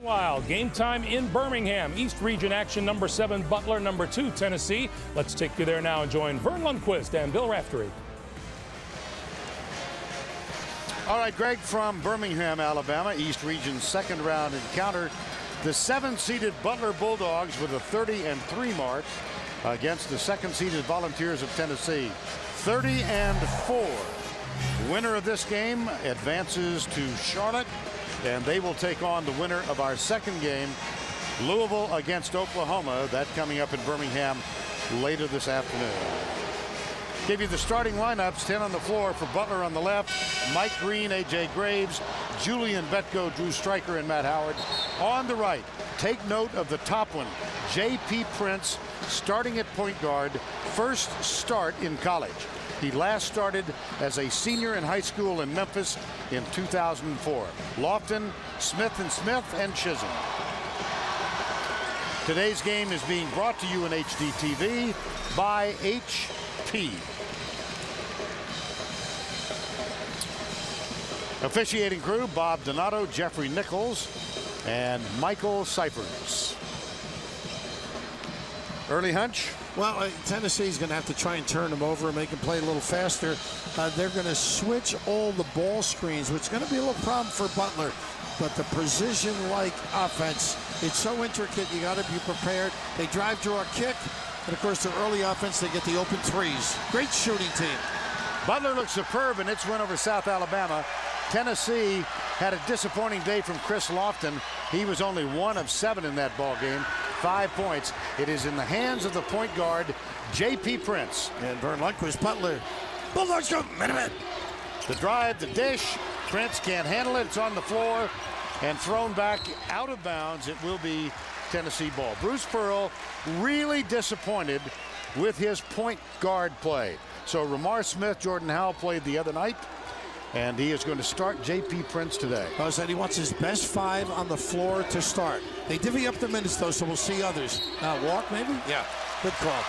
Meanwhile, game time in Birmingham. East Region action, number 7 Butler, number 2 Tennessee. Let's take you there now and join Vern Lundquist and Bill Raftery. All right, Greg, from Birmingham, Alabama, East Region's second round encounter. The 7-seeded Butler Bulldogs with a 30-3 mark against the 2nd-seeded Volunteers of Tennessee. 30-4. Winner of this game advances to Charlotte, and they will take on the winner of our second game, Louisville against Oklahoma. That coming up in Birmingham later this afternoon. Give you the starting lineups. 10 on the floor for Butler on the left, Mike Green, A.J. Graves, Julian Betko, Drew Stryker, and Matt Howard. On the right, take note of the top one, J.P. Prince, starting at point guard, first start in college. He last started as a senior in high school in Memphis in 2004. Lofton, Smith & Smith, and Chisholm. Today's game is being brought to you in HD TV by HP. Officiating crew, Bob Donato, Jeffrey Nichols, and Michael Cyphers. Early hunch? Well, Tennessee's going to have to try and turn them over and make them play a little faster. They're going to switch all the ball screens, which is going to be a little problem for Butler. But the precision-like offense, it's so intricate, you got to be prepared. They drive, draw, kick, and of course, the early offense, they get the open threes. Great shooting team. Butler looks superb in its win over South Alabama. Tennessee had a disappointing day from Chris Lofton. He was only 1 of 7 in that ball game. 5 points. It is in the hands of the point guard, J.P. Prince. And Vern Lundquist, Butler. Bulldogs go minute. The drive, the dish. Prince can't handle it. It's on the floor and thrown back out of bounds. It will be Tennessee ball. Bruce Pearl really disappointed with his point guard play. So Ramar Smith, Jordan Howell played the other night, and he is going to start J.P. Prince today. I said he wants his best 5 on the floor to start. They divvy up the minutes, though, so we'll see others. Walk, maybe? Yeah. Good call.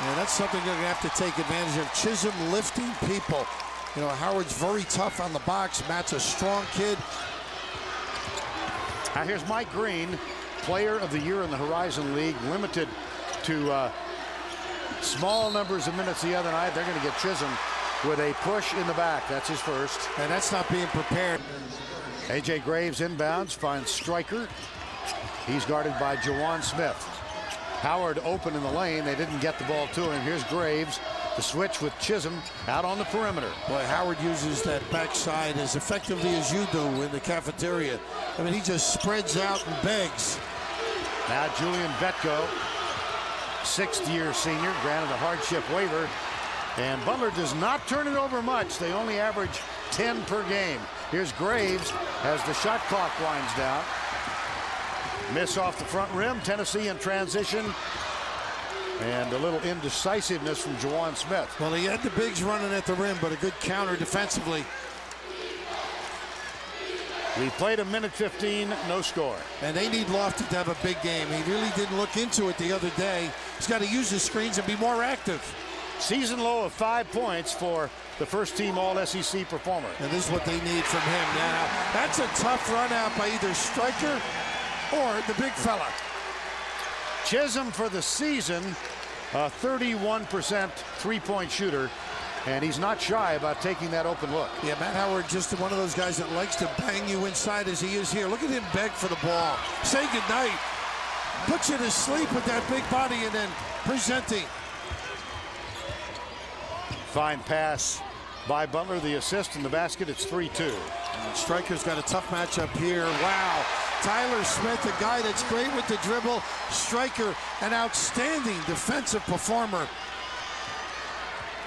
And that's something they're going to have to take advantage of. Chisholm lifting people. You know, Howard's very tough on the box. Matt's a strong kid. Now here's Mike Green, player of the year in the Horizon League, limited to small numbers of minutes the other night. They're going to get Chisholm with a push in the back. That's his first. And that's not being prepared. A.J. Graves inbounds, finds Stryker. He's guarded by Jawan Smith. Howard open in the lane. They didn't get the ball to him. Here's Graves. The switch with Chisholm out on the perimeter. Boy, Howard uses that backside as effectively as you do in the cafeteria. I mean, he just spreads out and begs. Now Julian Betko, 6th-year senior, granted a hardship waiver. And Butler does not turn it over much. They only average 10 per game. Here's Graves as the shot clock winds down. Miss off the front rim. Tennessee in transition. And a little indecisiveness from Jawan Smith. Well, he had the bigs running at the rim, but a good counter defensively. We played a minute 15, no score. And they need Lofton to have a big game. He really didn't look into it the other day. He's got to use his screens and be more active. Season low of 5 points for the first-team All-SEC performer. And this is what they need from him now. That's a tough run out by either Stryker or the big fella. Chisholm for the season, a 31% three-point shooter, and he's not shy about taking that open look. Yeah, Matt Howard just one of those guys that likes to bang you inside as he is here. Look at him beg for the ball. Say goodnight. Puts you to sleep with that big body and then presenting. Fine pass by Butler. The assist in the basket. It's 3-2. Stryker's got a tough matchup here. Wow. Tyler Smith, a guy that's great with the dribble. Stryker, an outstanding defensive performer.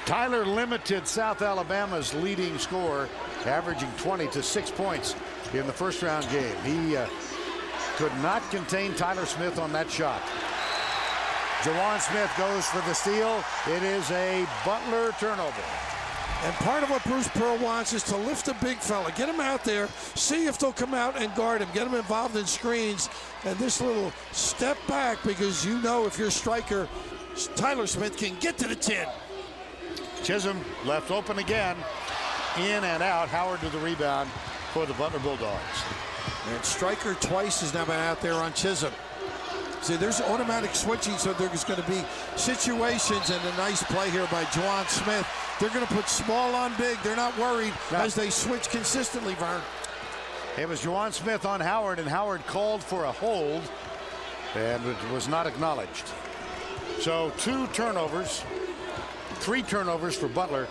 Tyler limited South Alabama's leading scorer, averaging 20 to 6 points in the first-round game. He could not contain Tyler Smith on that shot. Jawan Smith goes for the steal. It is a Butler turnover. And part of what Bruce Pearl wants is to lift the big fella, get him out there, see if they'll come out and guard him, get him involved in screens, and this little step back, because you know if you're Stryker, Tyler Smith can get to the 10. Chisholm left open again, in and out. Howard to the rebound for the Butler Bulldogs. And Stryker twice has now been out there on Chisholm. See, there's automatic switching, so there's going to be situations, and a nice play here by Juwan Smith. They're going to put small on big. They're not worried as they switch consistently, Vern. It was Juwan Smith on Howard, and Howard called for a hold, and it was not acknowledged. So 2 turnovers, 3 turnovers for Butler.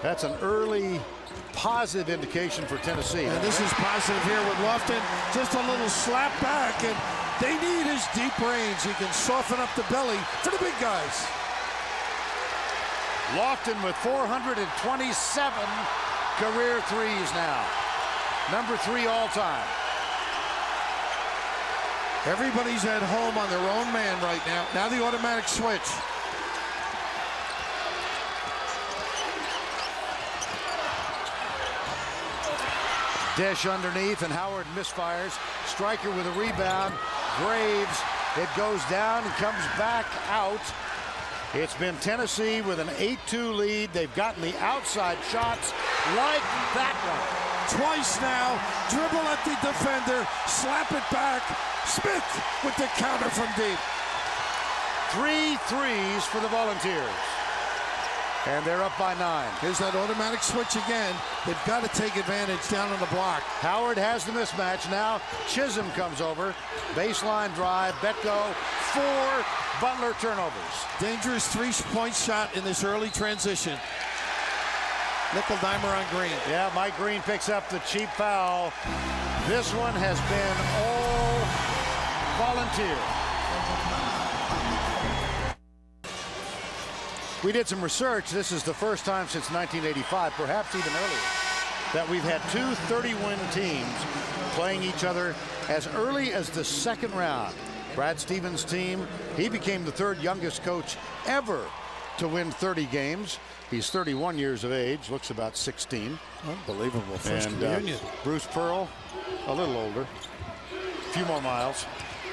That's an early positive indication for Tennessee. And this is positive here with Lofton. Just a little slap back, and they need his deep range. He can soften up the belly for the big guys. Lofton with 427 career threes now. Number 3 all time. Everybody's at home on their own man right now. Now the automatic switch. Dish underneath, and Howard misfires. Stryker with a rebound. Graves, it goes down and comes back out. It's been Tennessee with an 8-2 lead. They've gotten the outside shots like that one. Twice now, dribble at the defender, slap it back. Smith with the counter from deep. 3 threes for the Volunteers. And they're up by 9. Here's that automatic switch again. They've got to take advantage down on the block. Howard has the mismatch. Now Chisholm comes over. Baseline drive. Betko. 4 Butler turnovers. Dangerous 3-point shot in this early transition. Nickel dimer on Green. Yeah, Mike Green picks up the cheap foul. This one has been all Volunteer. We did some research. This is the first time since 1985, perhaps even earlier, that we've had 2 30-win teams playing each other as early as the 2nd round. Brad Stevens' team, he became the 3rd youngest coach ever to win 30 games. He's 31 years of age, looks about 16. Unbelievable. First reunion. Bruce Pearl, a little older, a few more miles.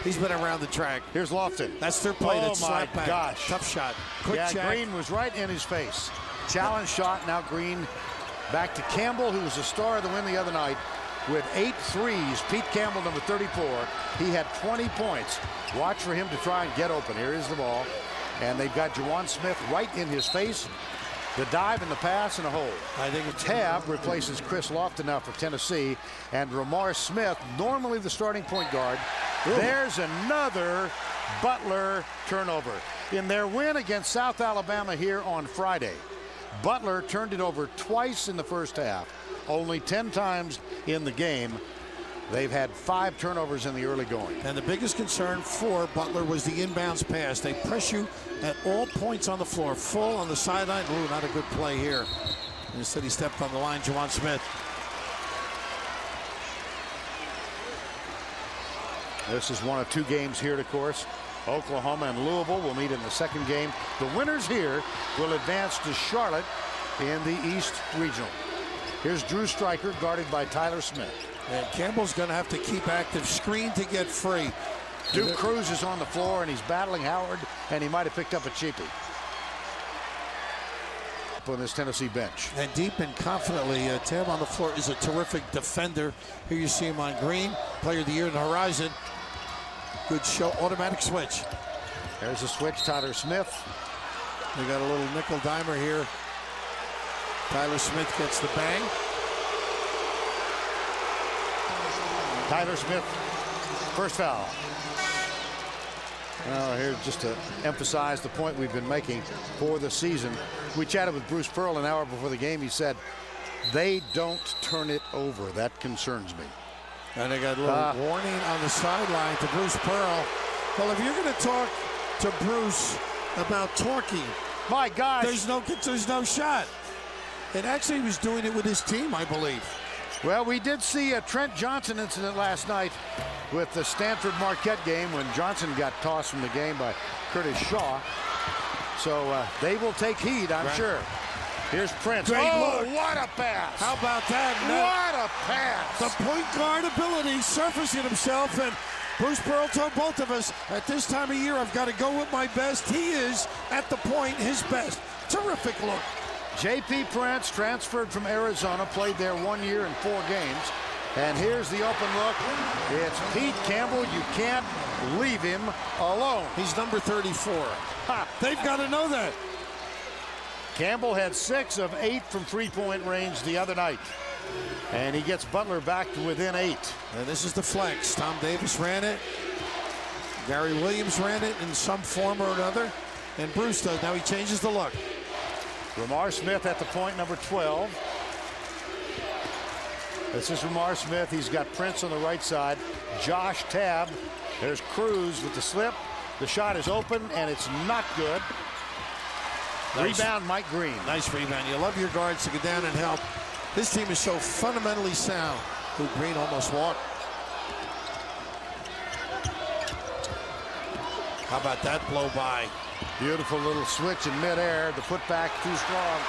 He's been around the track. Here's Lofton. That's their play. Oh, That's my slap back. gosh. Tough shot. Quick check. Green was right in his face. Challenge shot. Now Green back to Campbell, who was the star of the win the other night with 8 threes. Pete Campbell, number 34. He had 20 points. Watch for him to try and get open. Here is the ball. And they've got Juwan Smith right in his face. The dive and the pass and a hole. I think Tab replaces Chris Lofton now for Tennessee, and Ramar Smith, normally the starting point guard. Ooh. There's another Butler turnover. In their win against South Alabama here on Friday, Butler turned it over twice in the first half, only 10 times in the game. They've had 5 turnovers in the early going. And the biggest concern for Butler was the inbounds pass. They press you at all points on the floor. Full on the sideline. Ooh, not a good play here. Instead, he stepped on the line, Juwan Smith. This is one of 2 games here, of course. Oklahoma and Louisville will meet in the 2nd game. The winners here will advance to Charlotte in the East Regional. Here's Drew Stryker, guarded by Tyler Smith. And Campbell's going to have to keep active. Screen to get free. Duke Cruz is on the floor, and he's battling Howard, and he might have picked up a cheapie on this Tennessee bench. And deep and confidently, Tab on the floor is a terrific defender. Here you see him on Green. Player of the year in the horizon. Good show. Automatic switch. There's a switch. Tyler Smith. We got a little nickel dimer here. Tyler Smith gets the bang. Tyler Smith, first foul. Here, just to emphasize the point we've been making for the season. We chatted with Bruce Pearl an hour before the game. He said, they don't turn it over. That concerns me. And they got a little warning on the sideline to Bruce Pearl. Well, if you're going to talk to Bruce about talking, my gosh, there's no shot. And actually, he was doing it with his team, I believe. Well, we did see a Trent Johnson incident last night with the Stanford-Marquette game when Johnson got tossed from the game by Curtis Shaw. So they will take heed, I'm sure. Here's Prince. Great look. What a pass. How about that? What a pass. The point guard ability surfacing himself, and Bruce Pearl told both of us, at this time of year, I've got to go with my best. He is, at the point, his best. Terrific look. J.P. Prince transferred from Arizona, played there 1 year and 4 games. And here's the open look. It's Pete Campbell. You can't leave him alone. He's number 34. Ha, they've got to know that. Campbell had 6 of 8 from three-point range the other night. And he gets Butler back to within 8. And this is the flex. Tom Davis ran it. Gary Williams ran it in some form or another. And Bruce does. Now he changes the look. Ramar Smith at the point, number 12. This is Ramar Smith. He's got Prince on the right side. Josh Tabb. There's Cruz with the slip. The shot is open, and it's not good. Nice. Rebound, Mike Green. Nice rebound. You love your guards to get down and help. This team is so fundamentally sound. Who Green almost walked. How about that blow by? Beautiful little switch in midair. The putback too strong.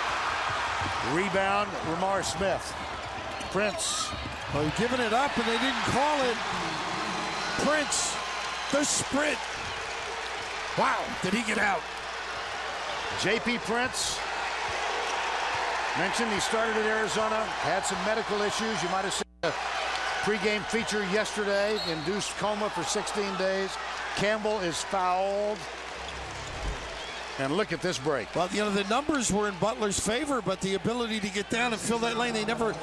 Rebound, Ramar Smith. Prince. Oh, giving it up, and they didn't call it. Prince, the sprint. Wow, did he get out? J.P. Prince. Mentioned he started at Arizona, had some medical issues. You might have seen a pregame feature yesterday. Induced coma for 16 days. Campbell is fouled. And look at this break. Well, you know, the numbers were in Butler's favor, but the ability to get down and fill that lane, they never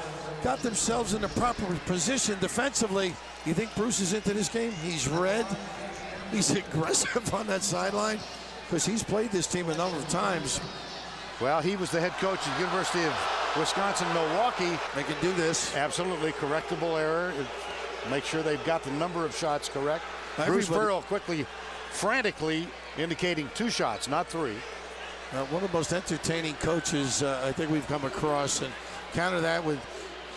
got themselves in the proper position defensively. You think Bruce is into this game? He's red. He's aggressive on that sideline because he's played this team a number of times. Well, he was the head coach at the University of Wisconsin-Milwaukee. They can do this. Absolutely correctable error. Make sure they've got the number of shots correct. Bruce Pearl quickly, frantically indicating 2 shots, not 3. One of the most entertaining coaches I think we've come across, and counter that with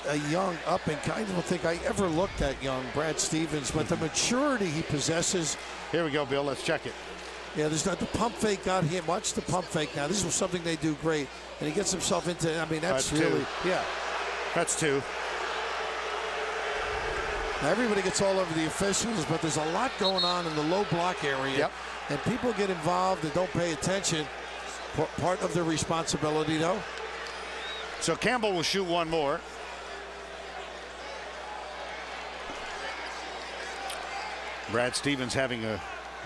a young up and I don't think I ever looked at young Brad Stevens, but the maturity he possesses. Here we go, Bill. Let's check it. Yeah, there's not the pump fake got him. Watch the pump fake now. This is something they do great, and he gets himself into. I mean, that's really 2. Yeah. That's 2. Now, everybody gets all over the officials, but there's a lot going on in the low block area. Yep. And people get involved and don't pay attention. Part of their responsibility, though. So Campbell will shoot one more. Brad Stevens having a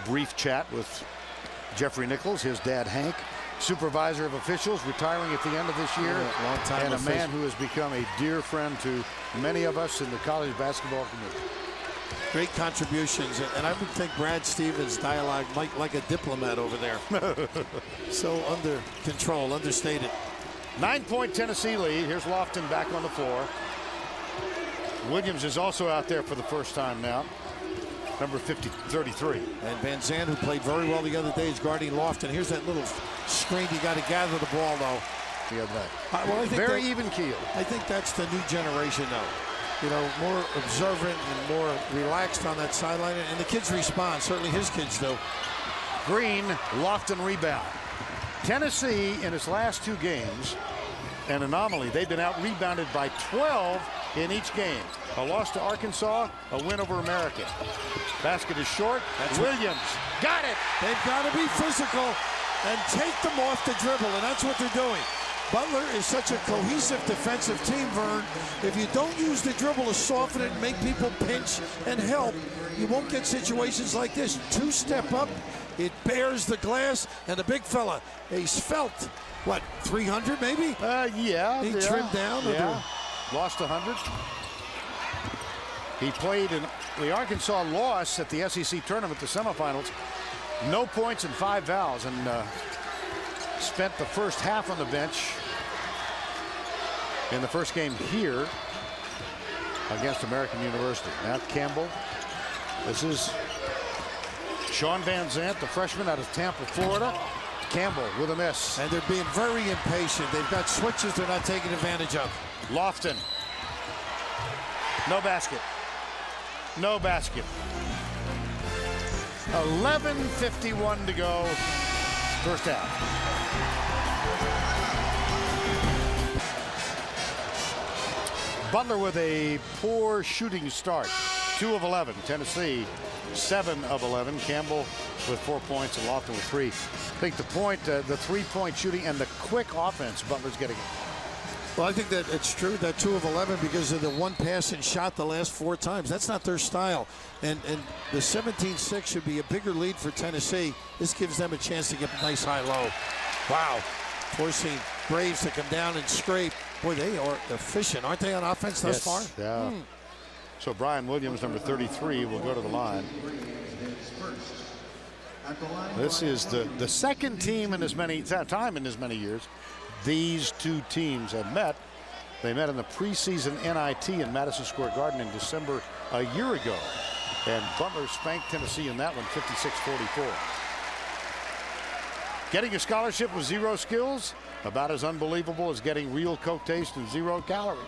brief chat with Jeffrey Nichols, his dad Hank, supervisor of officials, retiring at the end of this year. Yeah, long time and a man who has become a dear friend to many of us in the college basketball community. Great contributions, and I would think Brad Stevens' dialogue might like a diplomat over there. So under control, understated. 9-point Tennessee lead. Here's Lofton back on the floor. Williams is also out there for the first time now. Number 33. And Van Zandt, who played very well the other day, is guarding Lofton. Here's that little screen. You got to gather the ball, though. The other night. Well, I think very even keel. I think that's the new generation, though. You know, more observant and more relaxed on that sideline. And the kids respond. Certainly his kids do. Green, Lofton rebound. Tennessee, in its last 2 games, an anomaly. They've been out-rebounded by 12 in each game. A loss to Arkansas, a win over American. Basket is short. That's Williams. Got it. They've got to be physical and take them off the dribble, and that's what they're doing. Butler is such a cohesive defensive team, Vern. If you don't use the dribble to soften it and make people pinch and help, you won't get situations like this. 2-step up, it bears the glass, and the big fella, he's felt, what, 300 maybe? Yeah. He trimmed down? Yeah. Lost 100. He played in the Arkansas loss at the SEC tournament, the semifinals. No points and 5 fouls, and spent the first half on the bench in the first game here against American University. Matt Campbell. This is Sean Van Zandt, the freshman out of Tampa, Florida. Campbell with a miss. And they're being very impatient. They've got switches they're not taking advantage of. Lofton. No basket. No basket. 11:51 to go. First half. Butler with a poor shooting start. 2 of 11. Tennessee 7 of 11. Campbell with 4 points and Lofton with 3. I think the point, the 3-point shooting and the quick offense Butler's getting. Well, I think that it's true that 2 of 11 because of the one pass and shot the last 4 times. That's not their style. And the 17-6 should be a bigger lead for Tennessee. This gives them a chance to get a nice high-low. Wow. Forcing Graves to come down and scrape. Boy, they are efficient, aren't they, on offense thus far? Yeah. So Brian Williams, number 33, will go to the line. This is the second team in as many years these two teams have met. They met in the preseason NIT in Madison Square Garden in December a year ago. And Butler spanked Tennessee in that one, 56-44. Getting a scholarship with 0 skills, about as unbelievable as getting real Coke taste and 0 calories.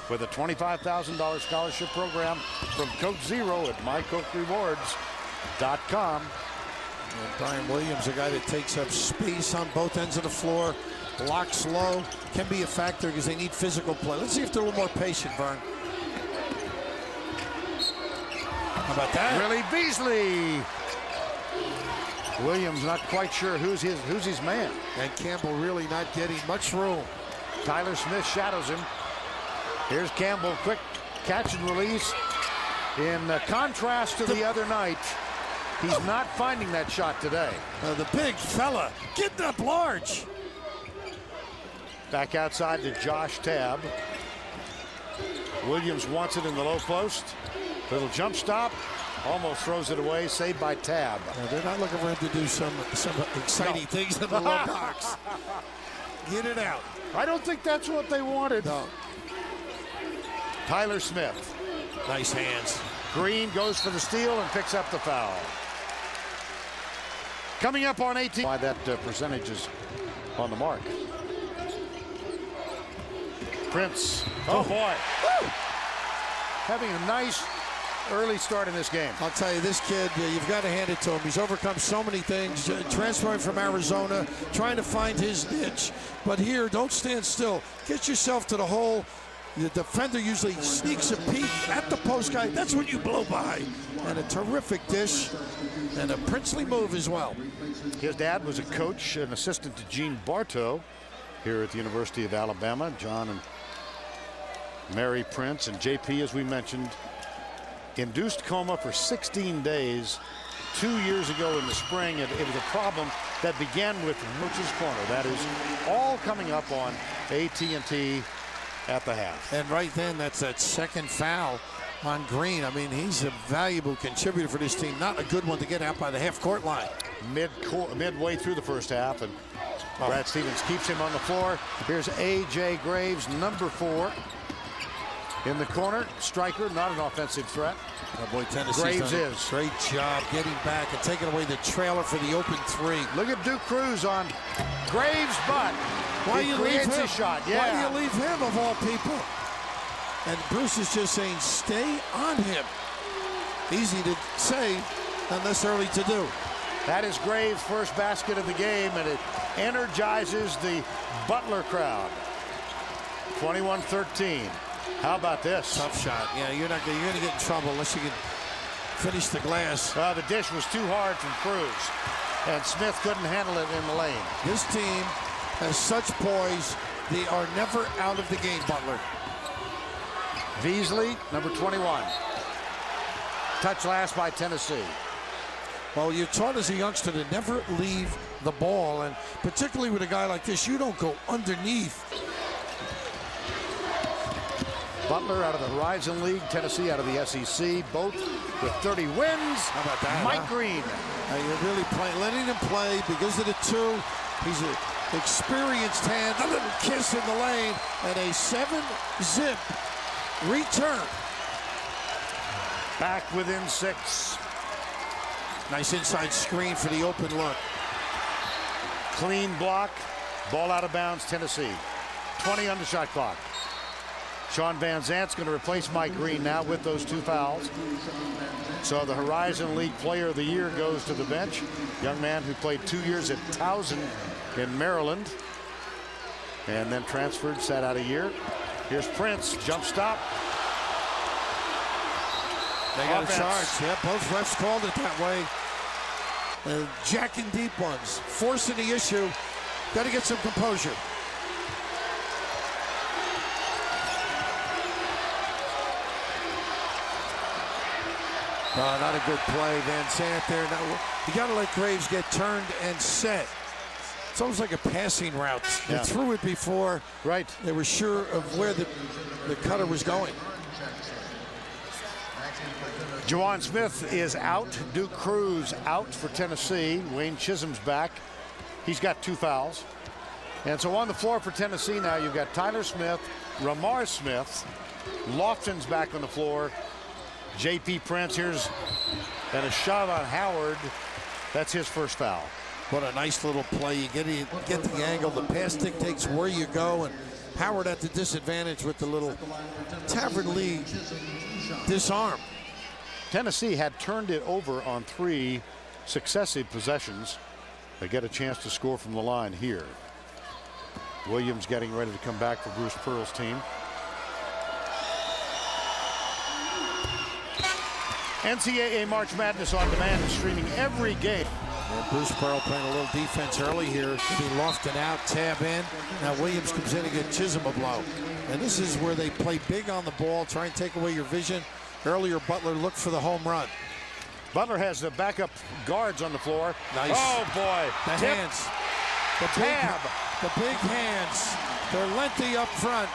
With a $25,000 scholarship program from Coke Zero at mycokerewards.com. And Brian Williams, a guy that takes up space on both ends of the floor, blocks low, can be a factor because they need physical play. Let's see if they're a little more patient, Vern. How about that? Willie Beasley. Williams not quite sure who's his man. And Campbell really not getting much room. Tyler Smith shadows him. Here's Campbell, quick catch and release. In contrast to the other night, he's not finding that shot today. The big fella getting up large. Back outside to Josh Tabb. Williams wants it in the low post. Little jump stop. Almost throws it away. Saved by Tabb. They're not looking for him to do some exciting things in the low box. Get it out. I don't think that's what they wanted. No. Tyler Smith. Nice hands. Green goes for the steal and picks up the foul. Coming up on 18. Why that percentage is on the mark. Prince. Oh boy. Woo! Having a nice early start in this game. I'll tell you, this kid, you've got to hand it to him. He's overcome so many things, transferring from Arizona, trying to find his niche. But here, don't stand still. Get yourself to the hole. The defender usually sneaks a peek at the post guy. That's when you blow by. And a terrific dish and a princely move as well. His dad was a coach, an assistant to Gene Bartow here at the University of Alabama. John and Mary Prince, and JP, as we mentioned, induced coma for 16 days 2 years ago in the spring. It was a problem that began with Mooch's corner. That is all coming up on AT&T at the half. And right then, that's that second foul on Green. I mean, he's a valuable contributor for this team. Not a good one to get out by the half-court line. Midway through the first half, and Brad Stevens keeps him on the floor. Here's A.J. Graves, number 4. In the corner, striker, not an offensive threat. Oh boy, Tennessee Graves is. Great job getting back and taking away the trailer for the open 3. Look at Duke Cruz on Graves' butt. Why you leave him? A shot. Yeah. Why do you leave him of all people? And Bruce is just saying, stay on him. Easy to say, not necessarily to do. That is Graves' first basket of the game, and it energizes the Butler crowd. 21-13. How about this? Tough shot. Yeah, you're going to get in trouble unless you can finish the glass. The dish was too hard from Cruz, and Smith couldn't handle it in the lane. This team has such poise. They are never out of the game, Butler. Beasley, number 21. Touch last by Tennessee. Well, you're taught as a youngster to never leave the ball, and particularly with a guy like this, you don't go underneath. Butler out of the Horizon League, Tennessee out of the SEC, both with 30 wins. How about that? Mike Green. You're really letting him play because of the 2. He's an experienced hand, a little kiss in the lane, and a 7-zip return. Back within 6. Nice inside screen for the open look. Clean block. Ball out of bounds, Tennessee. 20 on the shot clock. Sean Van Zant's going to replace Mike Green now with those 2 fouls. So the Horizon League Player of the Year goes to the bench. Young man who played 2 years at Towson in Maryland and then transferred, sat out a year. Here's Prince, jump stop. They got a charge. Yeah, both refs called it that way. Jacking deep ones, forcing the issue. Got to get some composure. Not a good play. Van Zandt there. Now, you got to let Graves get turned and set. It's almost like a passing route. They threw it before. Right. They were sure of where the cutter was going. Juwan Smith is out. Duke Cruz out for Tennessee. Wayne Chisholm's back. He's got 2 fouls. And so on the floor for Tennessee now, you've got Tyler Smith, Ramar Smith, Lofton's back on the floor. J.P. Prince, and a shot on Howard. That's his first foul. What a nice little play. You get the angle. The pass dictates where you go, and Howard at the disadvantage with the little Tavern Lee disarm. Tennessee had turned it over on 3 successive possessions. They get a chance to score from the line here. Williams getting ready to come back for Bruce Pearl's team. NCAA March Madness on demand is streaming every game. And Bruce Pearl playing a little defense early here. Getting Lofton out, tab in. Now Williams comes in to get Chisholm a blow. And this is where they play big on the ball, try and take away your vision. Earlier, Butler looked for the home run. Butler has the backup guards on the floor. Nice. Oh, boy. The hands. The big hands. They're lengthy up front.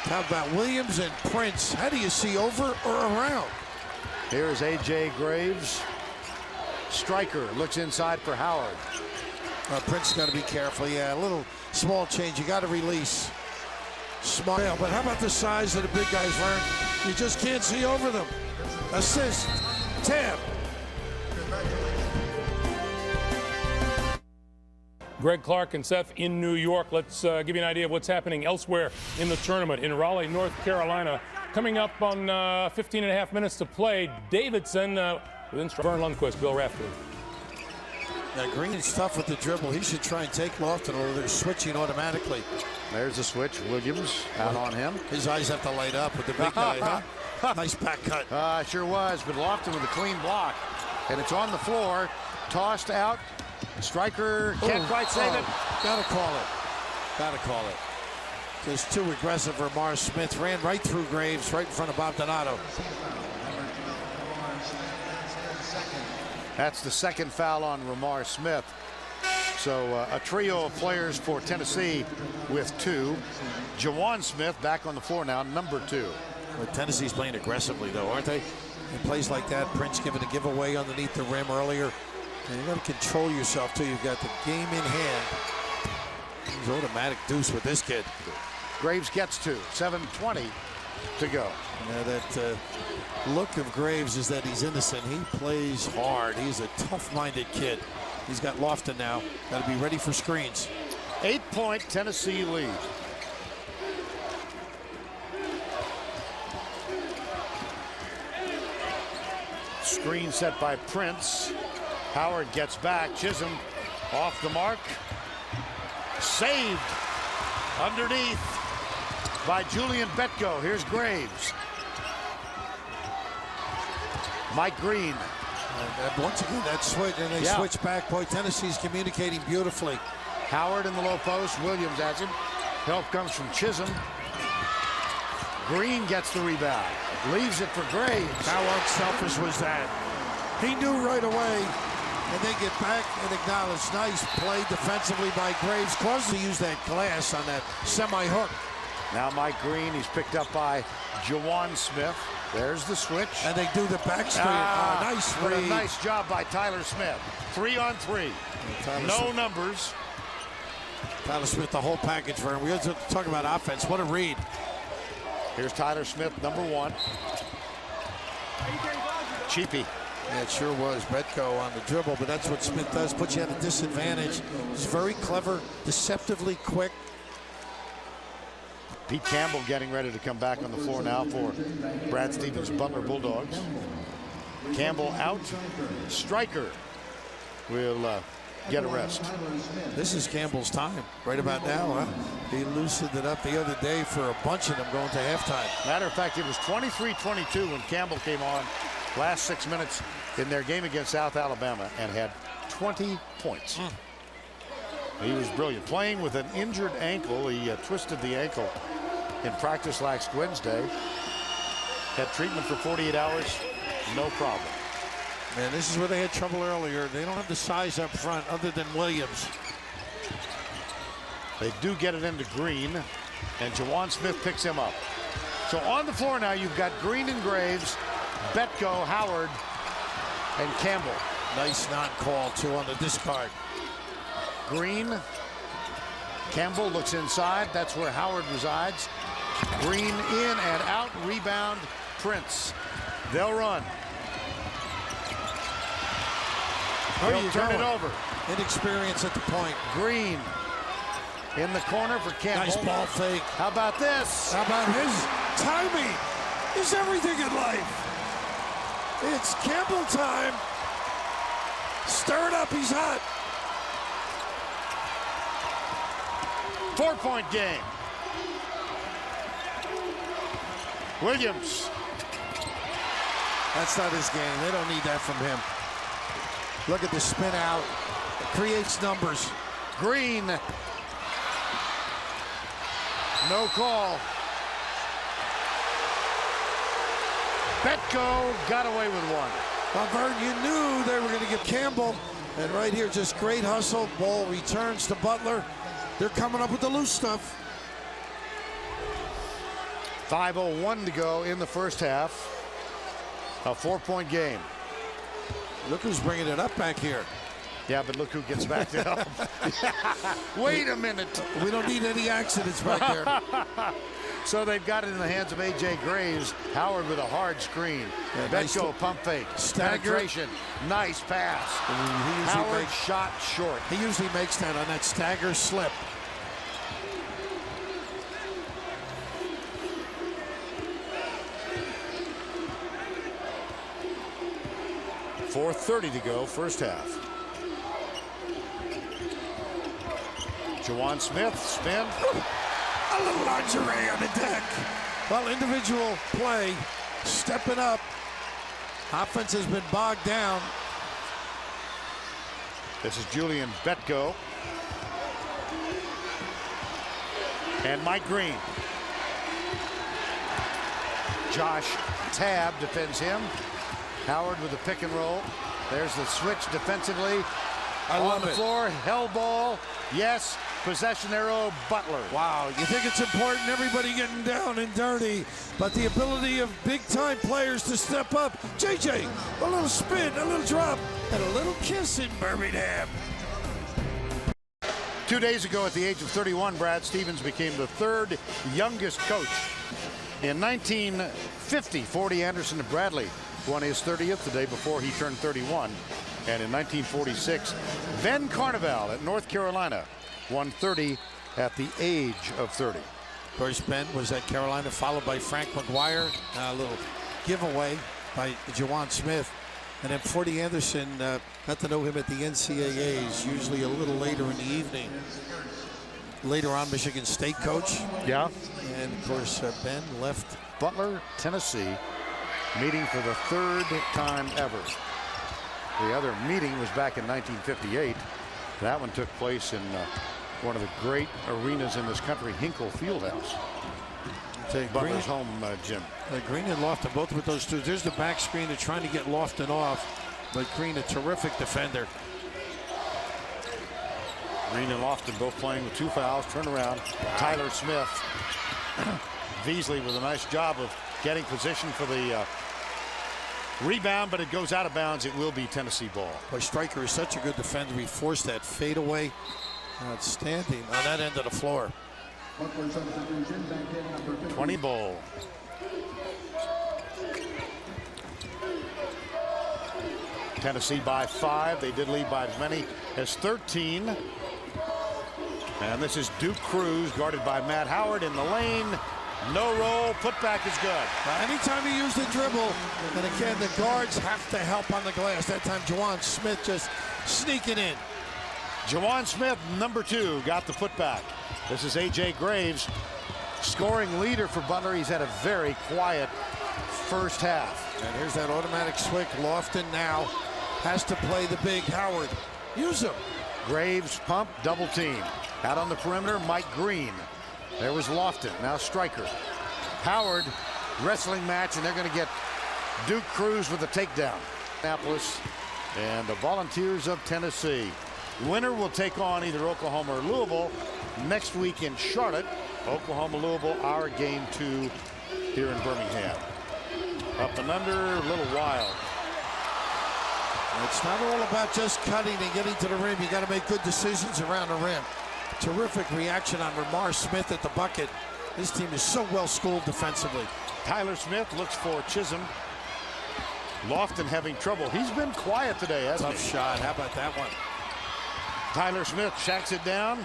How about Williams and Prince? How do you see over or around? Here's A.J. Graves. Striker looks inside for Howard. Prince got to be careful. Yeah, a little small change. You got to release. Smart. But how about the size of the big guys, Vern? You just can't see over them. Assist. Tab. Greg Clark and Seth in New York. Let's give you an idea of what's happening elsewhere in the tournament. In Raleigh, North Carolina, coming up on 15 and a half minutes to play, Davidson with Vern Lundquist, Bill Raftery. Now Green's tough with the dribble. He should try and take Lofton, or they're switching automatically. There's the switch. Williams out on him. His eyes have to light up with the big guy, huh? Nice back cut. Sure was, but Lofton with a clean block. And it's on the floor. Tossed out. Striker can't quite save it. Gotta call it. Gotta call it. Just too aggressive. Ramar Smith ran right through Graves, right in front of Bob Donato. That's the second foul on Ramar Smith. So a trio of players for Tennessee with 2. Juwan Smith back on the floor now, number 2. Well, Tennessee's playing aggressively, though, aren't they? In plays like that, Prince giving a giveaway underneath the rim earlier. And you got to control yourself, too. You've got the game in hand. He's automatic deuce with this kid. Graves gets 2. 7:20 to go. Yeah, that look of Graves is that he's innocent. He plays hard. He's a tough-minded kid. He's got Lofton now. Got to be ready for screens. 8-point Tennessee lead. Screen set by Prince. Howard gets back. Chisholm off the mark. Saved underneath by Julian Betko. Here's Graves. Mike Green. And once again, that switch, and they switch back. Boy, Tennessee's communicating beautifully. Howard in the low post. Williams has him. Help comes from Chisholm. Green gets the rebound. Leaves it for Graves. How unselfish was that? He knew right away. And they get back and acknowledge. Nice play defensively by Graves. Caused to use that glass on that semi-hook. Now Mike Green, he's picked up by Juwan Smith. There's the switch. And they do the back screen. Nice What a read. nice job by Tyler Smith. 3-on-3. No numbers. Tyler Smith, the whole package for him. We got to talk about offense. What a read. Here's Tyler Smith, number 1. Cheapy. Yeah, it sure was. Betko on the dribble, but that's what Smith does. Puts you at a disadvantage. He's very clever, deceptively quick. Pete Campbell getting ready to come back on the floor now for Brad Stevens' Butler Bulldogs. Campbell out. Striker will get a rest. This is Campbell's time right about now, huh? He loosened it up the other day for a bunch of them going to halftime. Matter of fact, it was 23-22 when Campbell came on last 6 minutes in their game against South Alabama and had 20 points. He was brilliant. Playing with an injured ankle. He twisted the ankle in practice last Wednesday. Had treatment for 48 hours, no problem. Man, this is where they had trouble earlier. They don't have the size up front other than Williams. They do get it into Green, and Jawan Smith picks him up. So on the floor now, you've got Green and Graves, Betko, Howard, and Campbell. Nice non-call, too, on the discard. Green, Campbell looks inside. That's where Howard resides. Green in and out, rebound, Prince. They'll run. They'll turn it over. Inexperience at the point. Green in the corner for Campbell. Nice ball fake. How about this? How about his timing? Is everything in life. It's Campbell time. Stir it up, he's hot. 4-point game. Williams. That's not his game. They don't need that from him. Look at the spin out. Creates numbers. Green. No call. Betko got away with one. Well, Vern, you knew they were going to give Campbell. And right here, just great hustle. Ball returns to Butler. They're coming up with the loose stuff. 5:01 to go in the first half. A 4-point game. Look who's bringing it up back here. Yeah, but look who gets back to help. Wait a minute. We don't need any accidents back there. So they've got it in the hands of A.J. Graves. Howard with a hard screen. Yeah, Betko, nice pump fake. Stagger. Penetration. Nice pass. Howard shot short. He usually makes that on that stagger slip. .430 to go, first half. Jawan Smith, spin. A little lingerie on the deck. Well, individual play, stepping up. Offense has been bogged down. This is Julian Betko. And Mike Green. Josh Tabb defends him. Howard with the pick and roll. There's the switch defensively. On the floor, hell ball. Yes, possession arrow, Butler. Wow, you think it's important, everybody getting down and dirty, but the ability of big-time players to step up. JJ, a little spin, a little drop, and a little kiss in Birmingham. 2 days ago, at the age of 31, Brad Stevens became the third youngest coach. In 1950, 40 Anderson of Bradley won his 30th the day before he turned 31. And in 1946, Ben Carnival at North Carolina won 30 at the age of 30. Of course, Ben was at Carolina, followed by Frank McGuire. A little giveaway by Jawan Smith. And then 40 Anderson, got to know him at the NCAAs, usually a little later in the evening. Later on, Michigan State coach. Yeah. And, of course, Ben left Butler, Tennessee, meeting for the third time ever. The other meeting was back in 1958. That one took place in one of the great arenas in this country, Hinkle Fieldhouse. Butler's home gym. Green and Lofton, both with those two. There's the back screen. They're trying to get Lofton off, but Green, a terrific defender. Green and Lofton both playing with 2 fouls. Turn around. Tyler Smith. Beasley with a nice job of getting position for the rebound, but it goes out of bounds. It will be Tennessee ball. Boy, Stryker is such a good defender. He forced that fadeaway. Outstanding on that end of the floor. 20 ball. Tennessee by 5. They did lead by as many as 13. And this is Duke Cruz guarded by Matt Howard in the lane. No roll, putback is good. Anytime you use the dribble, and again, the guards have to help on the glass. That time, Jawan Smith just sneaking in. Jawan Smith, number 2, got the putback. This is A.J. Graves, scoring leader for Butler. He's had a very quiet first half. And here's that automatic switch. Lofton now has to play the big Howard. Use him. Graves pump, double team. Out on the perimeter, Mike Green. There was Lofton, now Stryker. Howard wrestling match, and they're going to get Duke Cruz with a takedown. Annapolis and the Volunteers of Tennessee. Winner will take on either Oklahoma or Louisville next week in Charlotte. Oklahoma, Louisville, our game 2 here in Birmingham. Up and under, a little wild. It's not all about just cutting and getting to the rim. You got to make good decisions around the rim. Terrific reaction on Ramar Smith at the bucket. This team is so well schooled defensively. Tyler Smith looks for Chisholm. Lofton having trouble. He's been quiet today, hasn't he? Tough shot. How about that one? Tyler Smith shacks it down.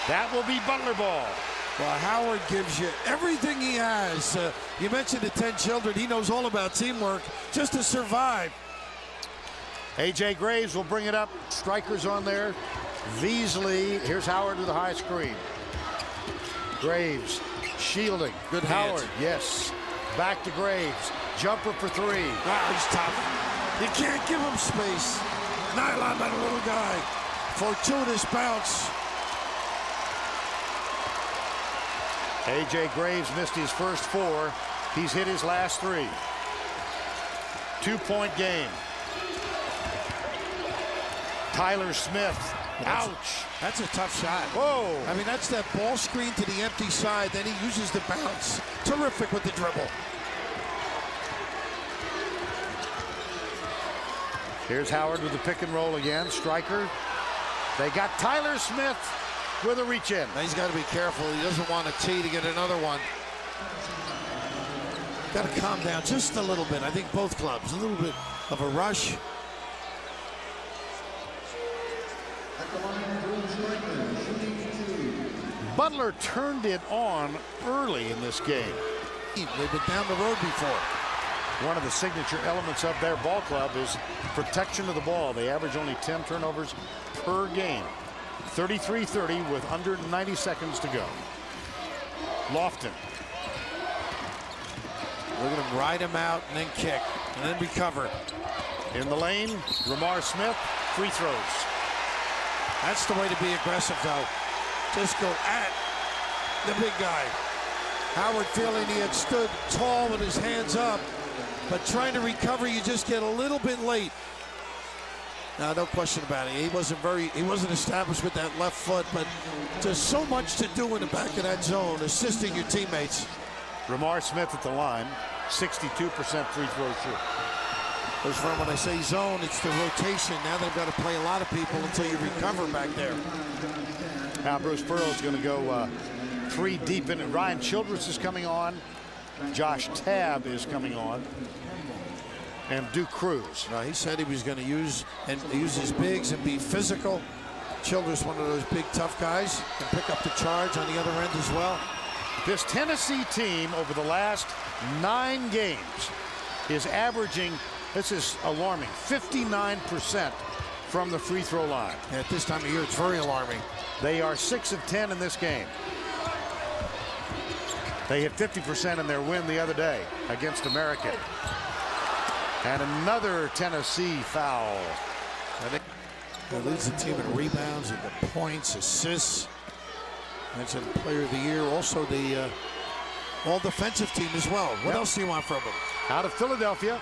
That will be Butler ball. Well, Howard gives you everything he has. You mentioned the 10 children. He knows all about teamwork just to survive. A.J. Graves will bring it up. Strikers on there. Beasley. Here's Howard with the high screen. Graves shielding. Good Howard, hands. yes. Back to Graves. Jumper for 3. Wow, he's tough. You can't give him space. Nylon that little guy. Fortuitous bounce. A.J. Graves missed his first 4. He's hit his last 3. 2-point game. Tyler Smith. Ouch. That's a tough shot. Whoa. I mean, that's that ball screen to the empty side. Then he uses the bounce. Terrific with the dribble. Here's Howard with the pick and roll again. Striker. They got Tyler Smith with a reach in. Now he's got to be careful. He doesn't want a tee to get another one. Got to calm down just a little bit. I think both clubs. A little bit of a rush. Butler turned it on early in this game. They've been down the road before. One of the signature elements of their ball club is protection of the ball. They average only 10 turnovers per game. 33-30 with under 90 seconds to go. Lofton. Look at him ride him out and then kick and then recover. In the lane, Ramar Smith, free throws. That's the way to be aggressive, though. Just go at the big guy. Howard feeling he had stood tall with his hands up, but trying to recover, you just get a little bit late. Now, no question about it. He wasn't established with that left foot, but there's so much to do in the back of that zone, assisting your teammates. Ramar Smith at the line, 62% free throw shoot. Because from when I say zone, it's the rotation. Now they've got to play a lot of people until you recover back there. Now Bruce Pearl is going to go 3 deep in it. Ryan Childress is coming on. Josh Tabb is coming on. And Duke Cruz. He said he was going to use his bigs and be physical. Childress, one of those big, tough guys, can pick up the charge on the other end as well. This Tennessee team over the last 9 games is averaging, this is alarming, 59% from the free throw line. At this time of year, it's very alarming. They are 6 of 10 in this game. They hit 50% in their win the other day against American. And another Tennessee foul. I think he leads the team in rebounds and the points, assists. Mentioned player of the year, also the all-defensive team as well. What else do you want from him? Out of Philadelphia.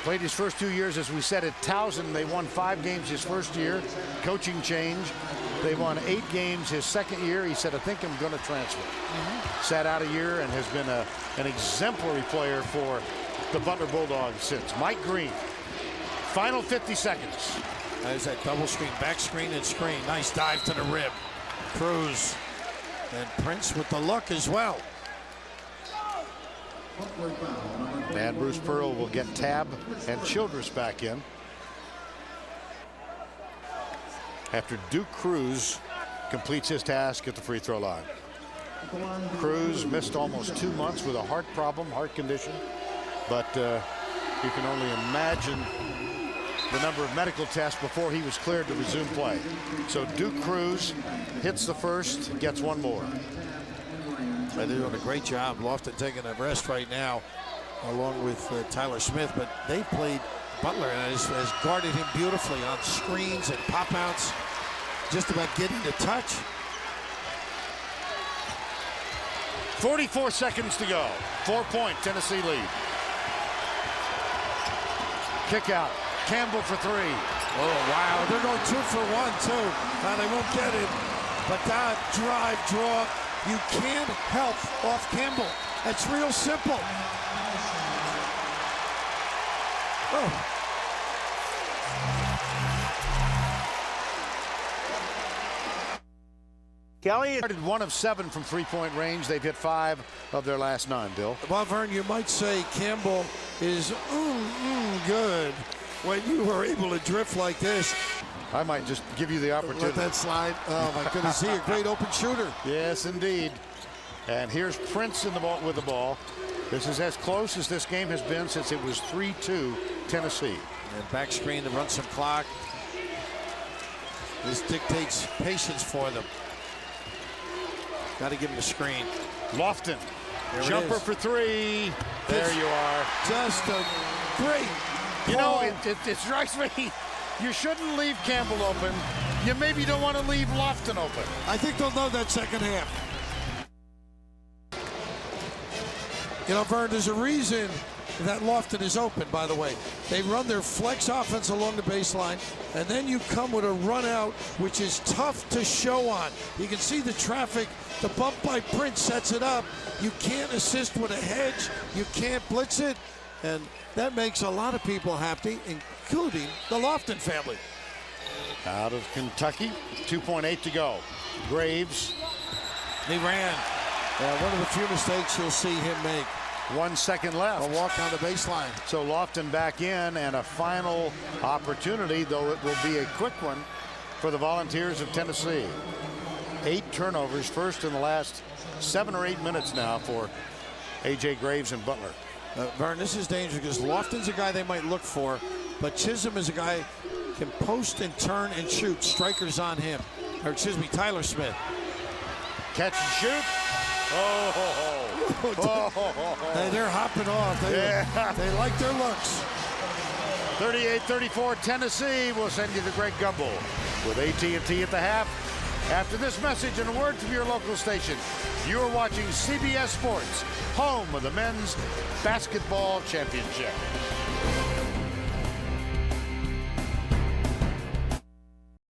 Played his first 2 years, as we said, at Towson. They won 5 games his first year. Coaching change. They won 8 games his second year. He said, I think I'm going to transfer. Sat out a year and has been an exemplary player for the Butler Bulldogs since. Mike Green. Final 50 seconds. There's that double screen, back screen and screen. Nice dive to the rim. Cruz. And Prince with the look as well. And Bruce Pearl will get Tabb and Childress back in after Duke Cruz completes his task at the free throw line. Cruz missed almost 2 months with a heart problem, heart condition, but you can only imagine the number of medical tests before he was cleared to resume play. So Duke Cruz hits the first, gets 1 more. They're doing a great job. Lofton taking a rest right now, along with Tyler Smith, but they played Butler and has guarded him beautifully on screens and pop outs, just about getting the touch. 44 seconds to go. 4-point Tennessee lead. Kick out. Campbell for three. Oh, wow. They're going 2 for 1, too. Now, they won't get it. But that drive, draw, you can't help off Campbell. It's real simple. Oh. Kelly started 1 of 7 from three-point range. They've hit 5 of their last 9, Bill. Well, Vern, you might say Campbell is good when you were able to drift like this. I might just give you the opportunity. Let that slide. Oh, my goodness. He a great open shooter. Yes, indeed. And here's Prince in the ball with the ball. This is as close as this game has been since it was 3-2 Tennessee. And back screen to run some clock. This dictates patience for them. Got to give him a screen. Lofton. Jumper for 3. There you are. Just a great You ball. know, it strikes me. You shouldn't leave Campbell open. You maybe don't want to leave Lofton open. I think they'll know that second half. You know, Vern, there's a reason that Lofton is open, by the way. They run their flex offense along the baseline, and then you come with a run out, which is tough to show on. You can see the traffic. The bump by Prince sets it up. You can't assist with a hedge. You can't blitz it. And that makes a lot of people happy, including the Lofton family. Out of Kentucky, 2.8 to go. Graves. He ran. One of the few mistakes you'll see him make. 1 second left. A walk on the baseline. So Lofton back in, and a final opportunity, though it will be a quick one for the Volunteers of Tennessee. 8 turnovers, first in the last 7 or 8 minutes now for A.J. Graves and Butler. Vern, this is dangerous because Lofton's a guy they might look for, but Chisholm is a guy who can post and turn and shoot. Strikers on him. Or excuse me, Tyler Smith. Catch and shoot. Hey, they're hopping off. They like their looks. 38-34 Tennessee. We'll send you to Greg Gumbel with AT&T at the half. After this message and a word from your local station, you are watching CBS Sports, home of the men's basketball championship.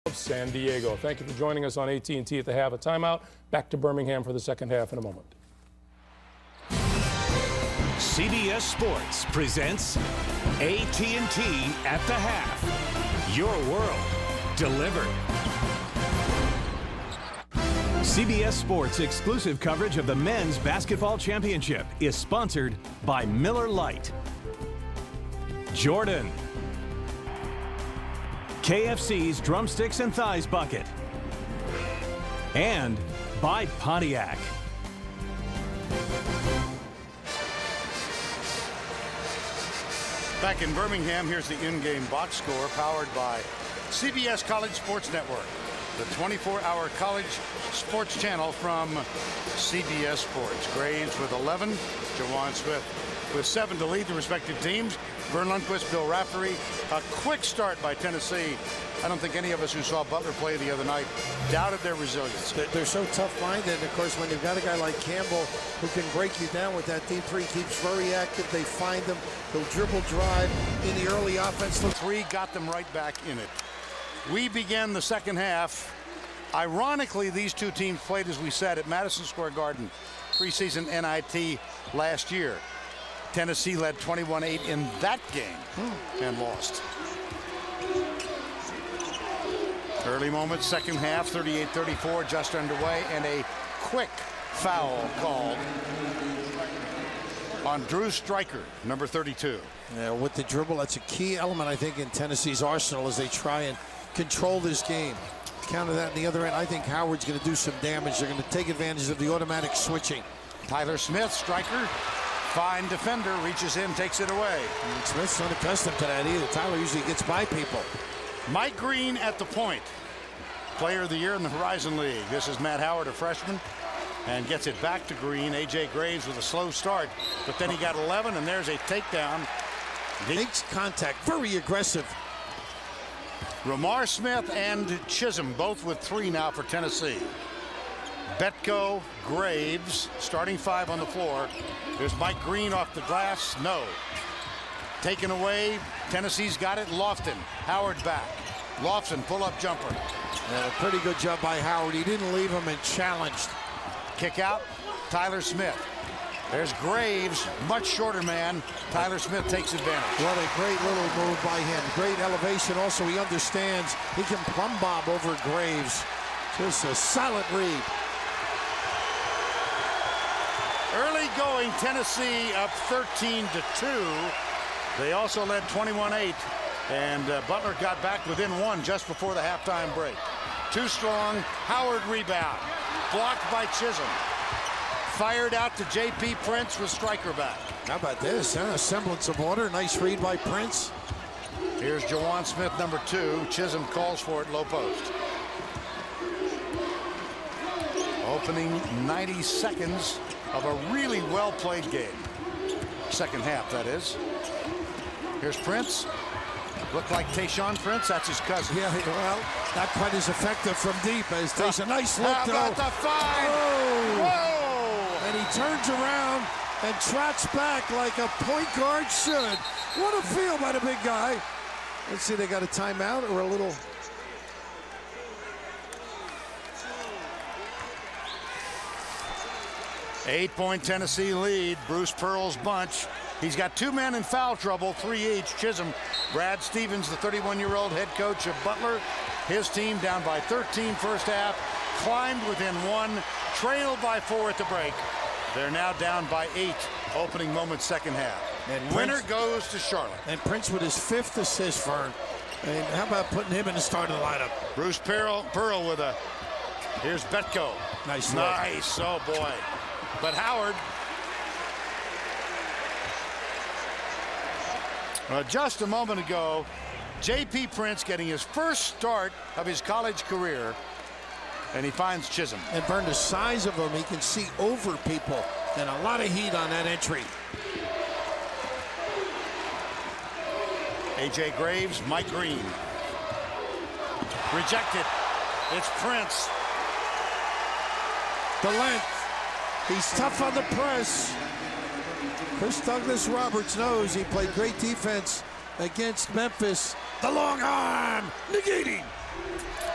San Diego. Thank you for joining us on AT&T at the half. A timeout. Back to Birmingham for the second half in a moment. CBS Sports presents AT&T at the half. Your world delivered. CBS Sports exclusive coverage of the men's basketball championship is sponsored by Miller Lite, Jordan, KFC's Drumsticks and Thighs Bucket, and by Pontiac. Back in Birmingham, here's the in-game box score powered by CBS College Sports Network, the 24-hour college sports channel from CBS Sports. Graves with 11, Jawan Smith with 7 to lead the respective teams. Vern Lundquist, Bill Raftery. A quick start by Tennessee. I don't think any of us who saw Butler play the other night doubted their resilience. They're so tough-minded. And, of course, when you've got a guy like Campbell who can break you down with that deep three, keeps very active. They find him. They'll dribble drive in the early offense. The 3 got them right back in it. We began the second half. Ironically, these two teams played, as we said, at Madison Square Garden preseason NIT last year. Tennessee led 21-8 in that game and lost. Early moments, second half, 38-34, just underway, and a quick foul called on Drew Stryker, number 32. Yeah, with the dribble, that's a key element, I think, in Tennessee's arsenal as they try and control this game. Counter that on the other end, I think Howard's going to do some damage. They're going to take advantage of the automatic switching. Tyler Smith, Stryker, fine defender, reaches in, takes it away. And Smith's not accustomed to that either. Tyler usually gets by people. Mike Green at the point. Player of the year in the Horizon League. This is Matt Howard, a freshman, and gets it back to Green. A.J. Graves with a slow start, but then he got 11, and there's a takedown. Makes contact, very aggressive. Ramar Smith and Chisholm both with 3 now for Tennessee. Betko, Graves, starting 5 on the floor. There's Mike Green off the glass. No. Taken away. Tennessee's got it. Lofton. Howard back. Lofton, pull-up jumper. And a pretty good job by Howard. He didn't leave him and challenged. Kick out. Tyler Smith. There's Graves, much shorter man. Tyler Smith takes advantage. What a great little move by him. Great elevation. Also, he understands he can plumb bob over Graves. Just a solid read. Early going, Tennessee up 13-2. They also led 21-8, and Butler got back within 1 just before the halftime break. Too strong. Howard rebound. Blocked by Chisholm. Fired out to J.P. Prince with striker back. How about this? A semblance of order. Nice read by Prince. Here's Jawan Smith, number 2. Chisholm calls for it, low post. Opening 90 seconds of a really well-played game. Second half, that is. Here's Prince. Looked like Tayshaun Prince. That's his cousin. Yeah, well, not quite as effective from deep as Tayshaun. A nice look, How about the find? Whoa. Whoa! And he turns around and trots back like a point guard should. What a feel by the big guy. Let's see, they got a timeout or a little... Eight-point Tennessee lead. Bruce Pearl's bunch. He's got 2 men in foul trouble, 3 each. Chisholm, Brad Stevens, the 31-year-old head coach of Butler. His team down by 13 first half, climbed within 1, trailed by 4 at the break. They're now down by 8, opening moment second half. And winner goes to Charlotte. And Prince with his 5th assist, Vern. And how about putting him in the starting lineup? Bruce Pearl with a... Here's Betko. Nice look. Nice, oh boy. But Howard... just a moment ago, J.P. Prince getting his first start of his college career, and he finds Chisholm. And Vern, the size of him, he can see over people, and a lot of heat on that entry. A.J. Graves, Mike Green. Rejected. It's Prince. The length. He's tough on the press. Chris Douglas Roberts knows he played great defense against Memphis. The long arm, negating.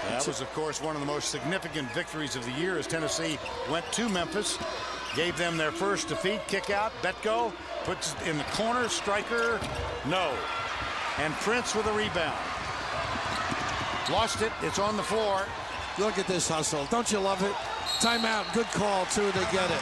That was, of course, one of the most significant victories of the year as Tennessee went to Memphis, gave them their first defeat. Kick out, Betko puts it in the corner, striker, no. And Prince with a rebound. Lost it, it's on the floor. Look at this hustle, don't you love it? Timeout, good call too, they get it.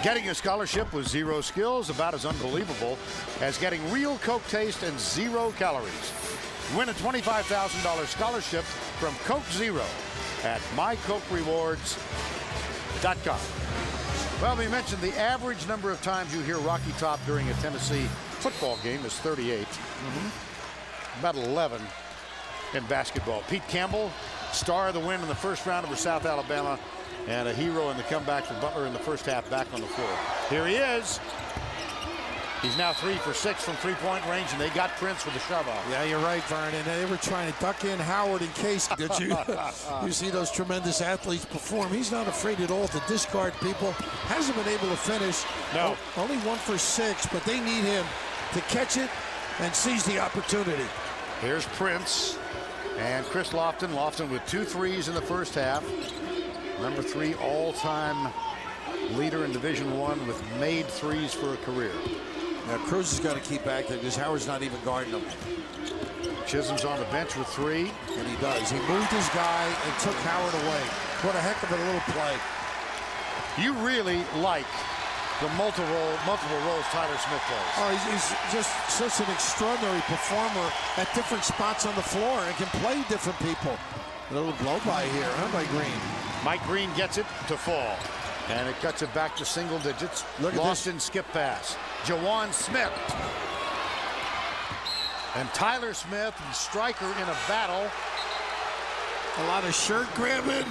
Getting a scholarship with 0 skills, about as unbelievable as getting real Coke taste and 0 calories. Win a $25,000 scholarship from Coke Zero at mycokerewards.com. Well, we mentioned the average number of times you hear Rocky Top during a Tennessee football game is 38. About 11 in basketball. Pete Campbell, star of the win in the first round over South Alabama, and a hero in the comeback for Butler in the first half, back on the floor. Here he is. He's now 3 for 6 from three-point range, and they got Prince with a shove off. Yeah, you're right, Vern. And they were trying to duck in Howard in case. Did you? You see those tremendous athletes perform. He's not afraid at all to discard people. Hasn't been able to finish. No. Only 1 for 6, but they need him to catch it and seize the opportunity. Here's Prince and Chris Lofton. Lofton with 2 threes in the first half. Number 3 all-time leader in Division I with made threes for a career. Now Cruz has got to keep back there because Howard's not even guarding him. Chisholm's on the bench with 3. And he does. He moved his guy and took Howard away. What a heck of a little play. You really like the multiple roles Tyler Smith plays. Oh, he's just such an extraordinary performer at different spots on the floor and can play different people. A little blow by here, huh, by Green. Mike Green gets it to fall. And it cuts it back to single digits. Look at Lost this. in skip pass. Jawan Smith. And Tyler Smith and Stryker in a battle. A lot of shirt grabbing.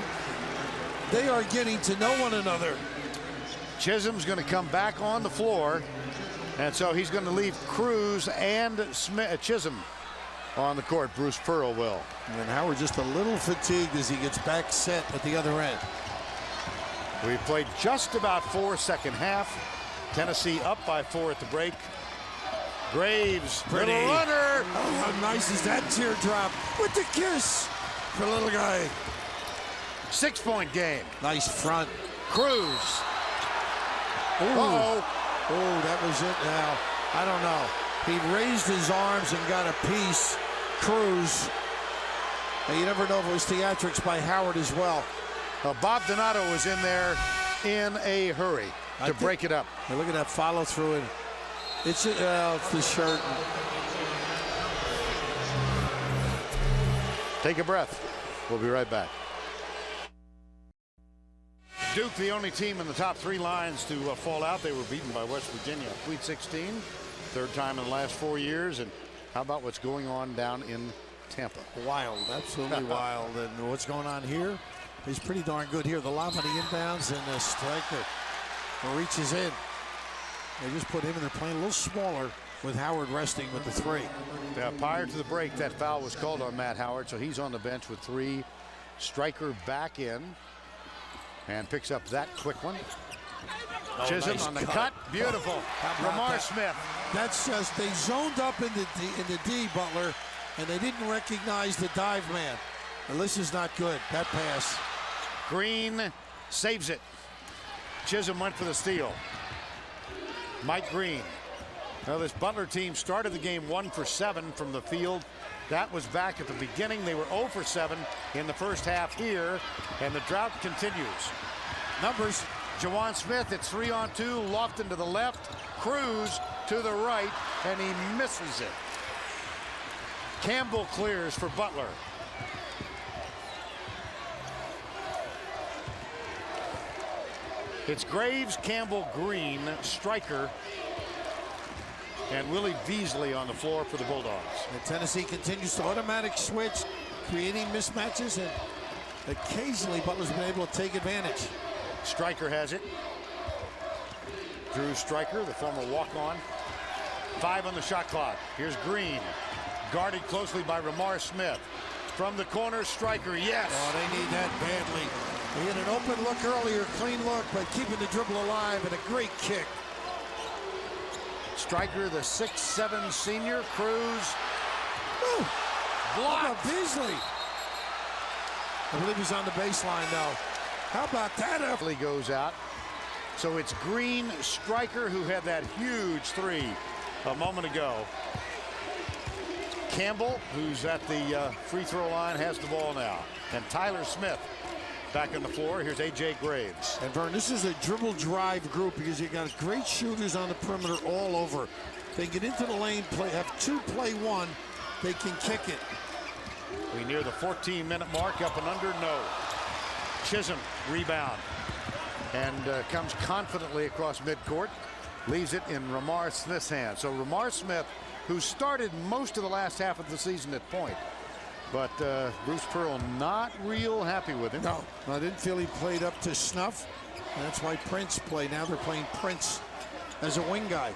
They are getting to know one another. Chisholm's going to come back on the floor. And so he's going to leave Cruz and Chisholm on the court. Bruce Pearl will. And Howard just a little fatigued as he gets back set at the other end. We played just about 4 second half. Tennessee up by 4 at the break. Graves, little runner. Oh, how nice is that teardrop with the kiss for the little guy. 6-point game. Nice front. Cruz. Uh-oh. Oh, that was it now. I don't know. He raised his arms and got a piece. Cruz. And you never know if it was theatrics by Howard as well. Bob Donato was in there in a hurry to break it up. Hey, look at that follow through. And it's the shirt. Take a breath. We'll be right back. Duke, the only team in the top 3 lines to fall out. They were beaten by West Virginia. Sweet 16, 3rd time in the last 4 years. And how about what's going on down in Tampa? Wild, absolutely wild. And what's going on here is pretty darn good here. The lob on the inbounds, and the striker reaches in. They just put him in there playing a little smaller with Howard resting with the 3. Prior to the break, that foul was called on Matt Howard, so he's on the bench with 3. Striker back in and picks up that quick one. Chisholm nice on the cut. Beautiful. Lamar Smith. That's just, they zoned up in the D, Butler, and they didn't recognize the dive man. And this is not good, that pass. Green saves it. Chisholm went for the steal. Mike Green. Now this Butler team started the game 1 for 7 from the field. That was back at the beginning. They were 0 for 7 in the first half here, and the drought continues. Numbers, Jawan Smith, it's 3-on-2, Lofton to the left, Cruz to the right, and he misses it. Campbell clears for Butler. It's Graves, Campbell, Green, Striker, and Willie Beasley on the floor for the Bulldogs. And Tennessee continues to automatic switch, creating mismatches, and occasionally Butler's been able to take advantage. Striker has it. Drew Striker, the former walk-on. 5 on the shot clock. Here's Green, guarded closely by Lamar Smith. From the corner, Striker, yes. Oh, they need that badly. They had an open look earlier, clean look, but keeping the dribble alive, and a great kick. Striker, the 6'7" senior. Cruz. Woo. Blocked. Beasley. I believe he's on the baseline now. How about that? He goes out. So it's Green, Striker, who had that huge 3 a moment ago. Campbell, who's at the free throw line, has the ball now. And Tyler Smith back on the floor. Here's A.J. Graves. And Vern, this is a dribble drive group because you got great shooters on the perimeter all over. They get into the lane, have 2 play 1. They can kick it. We near the 14-minute mark, up and under, no. Chisholm, rebound. And comes confidently across midcourt. Leaves it in Lamar Smith's hands. So Lamar Smith, who started most of the last half of the season at point. But Bruce Pearl not real happy with him. No, I didn't feel he played up to snuff. And that's why Prince played. Now they're playing Prince as a wing guy.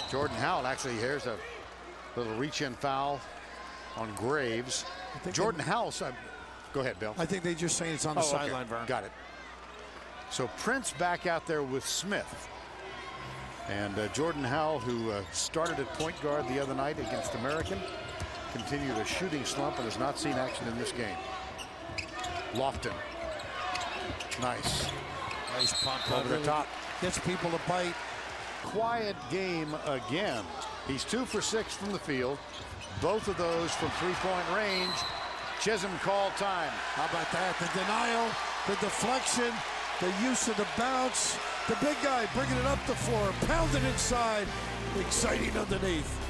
Jordan Howell, actually, here's a little reach-in foul on Graves. Jordan Howell, go ahead, Bill. I think they're just saying it's on the sideline, Vern. Got it. So Prince back out there with Smith. And Jordan Howell, who started at point guard the other night against American, continued a shooting slump and has not seen action in this game. Lofton. Nice. Nice pump over the top. Gets people to bite. Quiet game again. He's 2 for 6 from the field. Both of those from 3-point range. Chisholm called time. How about that? The denial, the deflection, the use of the bounce. The big guy bringing it up the floor, pounding inside. Exciting underneath.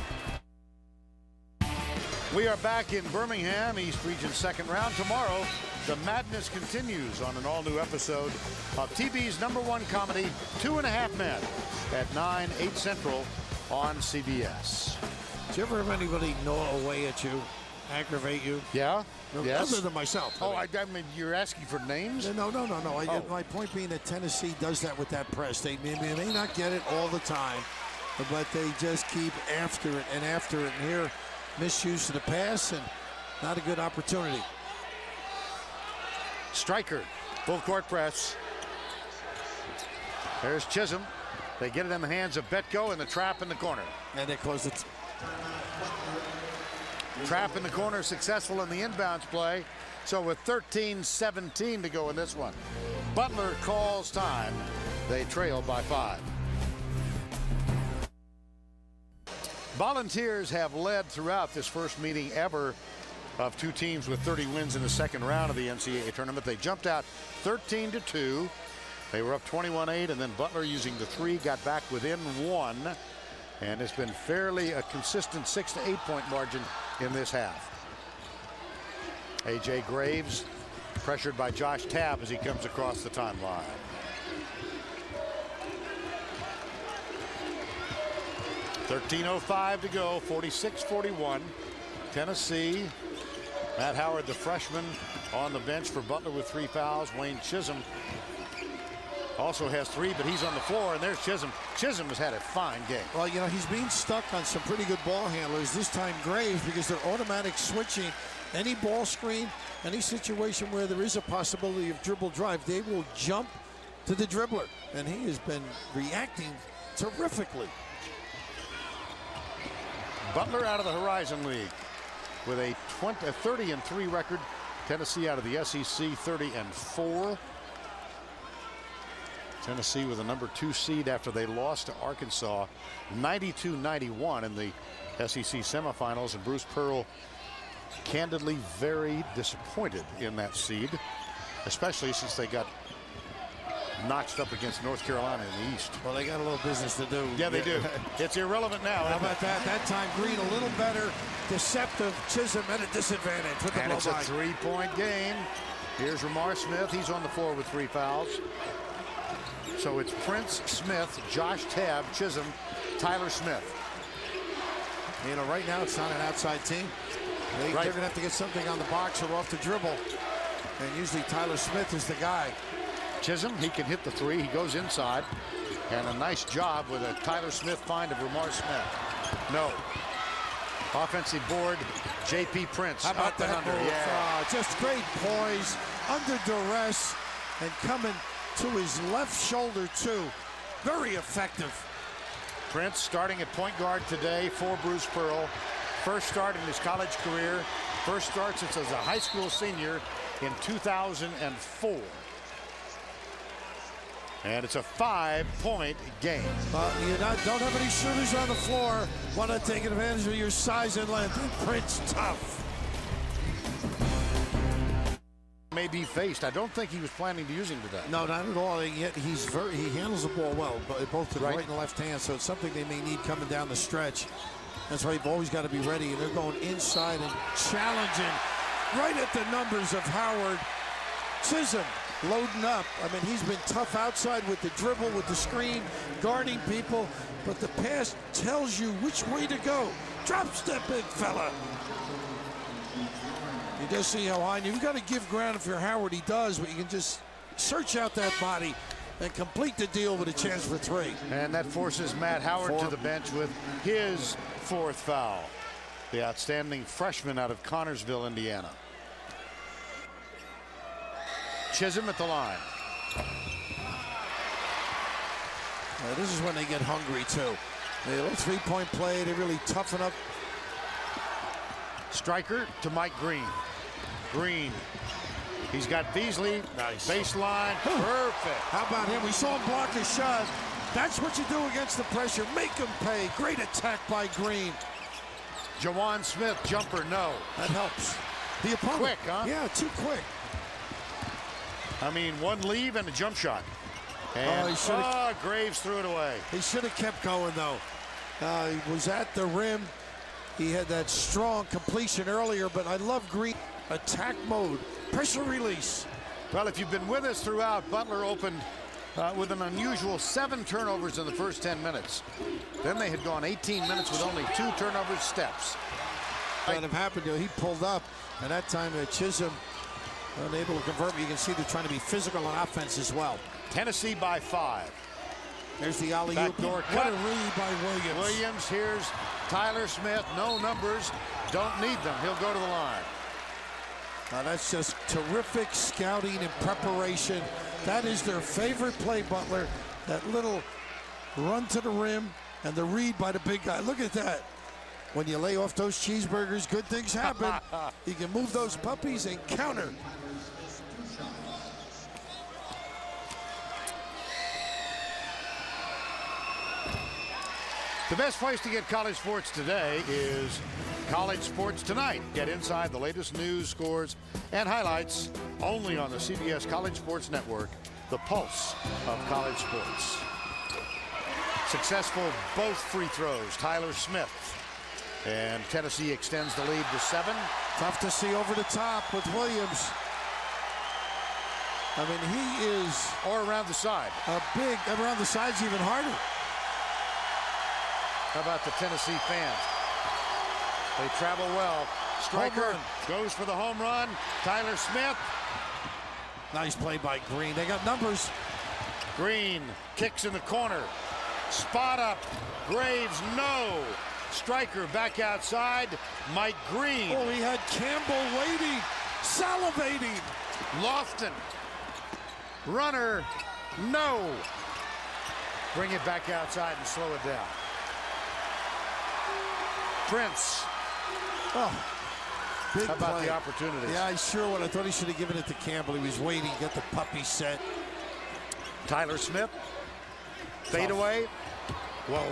We are back in Birmingham, East Region second round. Tomorrow, the madness continues on an all-new episode of TV's #1 comedy, 2.5 Men, at 9, 8 Central on CBS. Did you ever have anybody gnaw away at you, aggravate you? Yeah? Yes. Other than myself. Oh, I mean, you're asking for names? No. My point being that Tennessee does that with that press. They may not get it all the time, but they just keep after it and after it. And here, misuse of the pass and not a good opportunity. Striker, full court press. There's Chisholm. They get it in the hands of Betko and the trap in the corner. And they close it. Trap in the corner, successful in the inbounds play. So with 13-17 to go in this one, Butler calls time. They trail by 5. Volunteers have led throughout this first meeting ever of two teams with 30 wins in the second round of the NCAA tournament. They jumped out 13-2. They were up 21-8, and then Butler, using the 3, got back within 1. And it's been fairly a consistent 6 to 8 point margin in this half. A.J. Graves pressured by Josh Tabb as he comes across the timeline. .13:05 to go, 46-41. Tennessee. Matt Howard, the freshman, on the bench for Butler with 3 fouls. Wayne Chisholm also has 3, but he's on the floor, and there's Chisholm. Chisholm has had a fine game. Well, you know, he's being stuck on some pretty good ball handlers, this time Graves, because they're automatic switching. Any ball screen, any situation where there is a possibility of dribble drive, they will jump to the dribbler, and he has been reacting terrifically. Butler out of the Horizon League with a 30-3 record. Tennessee out of the SEC 30-4. Tennessee with a number 2 seed after they lost to Arkansas 92-91 in the SEC semifinals, and Bruce Pearl candidly very disappointed in that seed, especially since they got notched up against North Carolina in the East. Well, they got a little business to do. Yeah, they do. It's irrelevant now. How about that? That time Green a little better. Deceptive. Chisholm at a disadvantage with the and it's a blow-by. 3-point game. Here's Ramar Smith. He's on the floor with 3 fouls. So it's Prince, Smith, Josh Tabb, Chisholm, Tyler Smith. You know, right now it's not an outside team. They're going to have to get something on the box or off the dribble. And usually Tyler Smith is the guy. Chisholm, he can hit the 3. He goes inside. And a nice job with a Tyler Smith find of Ramar Smith. No. Offensive board, J.P. Prince. How about that under? move? Yeah. Just great poise, under duress, and coming to his left shoulder, too. Very effective. Prince starting at point guard today for Bruce Pearl. First start in his college career. First start since as a high school senior in 2004. And it's a 5-point game. You don't have any shooters on the floor. Want to take advantage of your size and length. Prince tough. May be faced. I don't think he was planning to use him today. No, not at all. Yet he handles the ball well, both to the right and left hand. So it's something they may need coming down the stretch. That's why you've always got to be ready. And they're going inside and challenging right at the numbers of Howard. Chisholm loading up. I mean, he's been tough outside with the dribble, with the screen, guarding people. But the pass tells you which way to go. Drop step, big fella. You just see how high. You've got to give ground if you're Howard. He does, but you can just search out that body and complete the deal with a chance for 3. And that forces Matt Howard to the bench with his 4th foul. The outstanding freshman out of Connorsville, Indiana. Chisholm at the line. This is when they get hungry, too. They little 3-point play. They really toughen up. Striker to Mike Green. Green. He's got Beasley. Nice. Baseline. Perfect. How about him? We saw him block a shot. That's what you do against the pressure. Make him pay. Great attack by Green. Jawan Smith, jumper, no. That helps. The opponent. Quick, huh? Yeah, too quick. I mean, one leave and a jump shot. And Graves threw it away. He should have kept going, though. He was at the rim. He had that strong completion earlier, but I love Green. Attack mode, pressure release. Well, if you've been with us throughout, Butler opened with an unusual 7 turnovers in the first 10 minutes. Then they had gone 18 minutes with only 2 turnovers steps. That have happened to him. He pulled up, and that time Chisholm unable to convert. You can see they're trying to be physical on offense as well. Tennessee by 5. There's the alley-oop. Backdoor What cut. a read by Williams. Williams, here's Tyler Smith. No numbers. Don't need them. He'll go to the line. Now that's just terrific scouting and preparation. That is their favorite play, Butler. That little run to the rim and the read by the big guy. Look at that. When you lay off those cheeseburgers, good things happen. You can move those puppies and counter. The best place to get college sports today is College Sports Tonight. Get inside the latest news, scores, and highlights only on the CBS College Sports Network, the pulse of college sports. Successful both free throws, Tyler Smith. And Tennessee extends the lead to 7. Tough to see over the top with Williams. I mean, he is... Or around the side. A big... Around the side's even harder. How about the Tennessee fans? They travel well. Striker goes for the home run. Tyler Smith. Nice play by Green. They got numbers. Green kicks in the corner. Spot up. Graves, no. Striker back outside. Mike Green. Oh, he had Campbell waiting, salivating. Lofton. Runner, no. Bring it back outside and slow it down. Prince. Oh, big How about play. the opportunities? Yeah, I sure would. I thought he should have given it to Campbell. He was waiting, get the puppy set. Tyler Smith. Fade away. Whoa.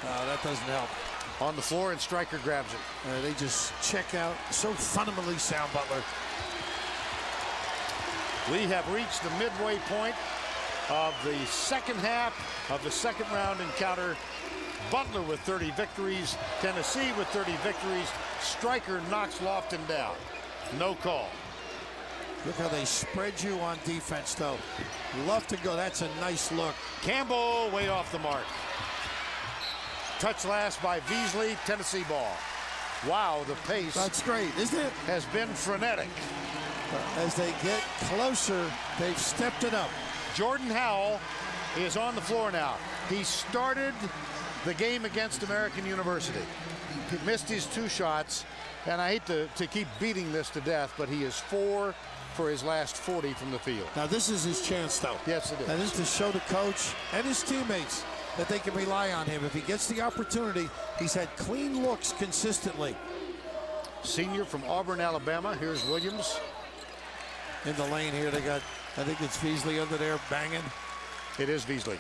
That doesn't help. On the floor, and Striker grabs it. They just check out. So fundamentally sound, Butler. We have reached the midway point of the second half of the second round encounter. Butler with 30 victories. Tennessee with 30 victories. Striker knocks Lofton down. No call. Look how they spread you on defense, though. Love to go. That's a nice look. Campbell way off the mark. Touch last by Beasley. Tennessee ball. Wow, the pace. That's great, isn't it? Has been frenetic. As they get closer, they've stepped it up. Jordan Howell is on the floor now. He started the game against American University. He missed his 2 shots, and I hate to keep beating this to death, but he is 4 for his last 40 from the field. Now this is his chance, though. Yes, it is. And this is to show the coach and his teammates that they can rely on him. If he gets the opportunity, he's had clean looks consistently. Senior from Auburn, Alabama. Here's Williams. In the lane here, they got, I think it's Beasley under there banging. It is Beasley.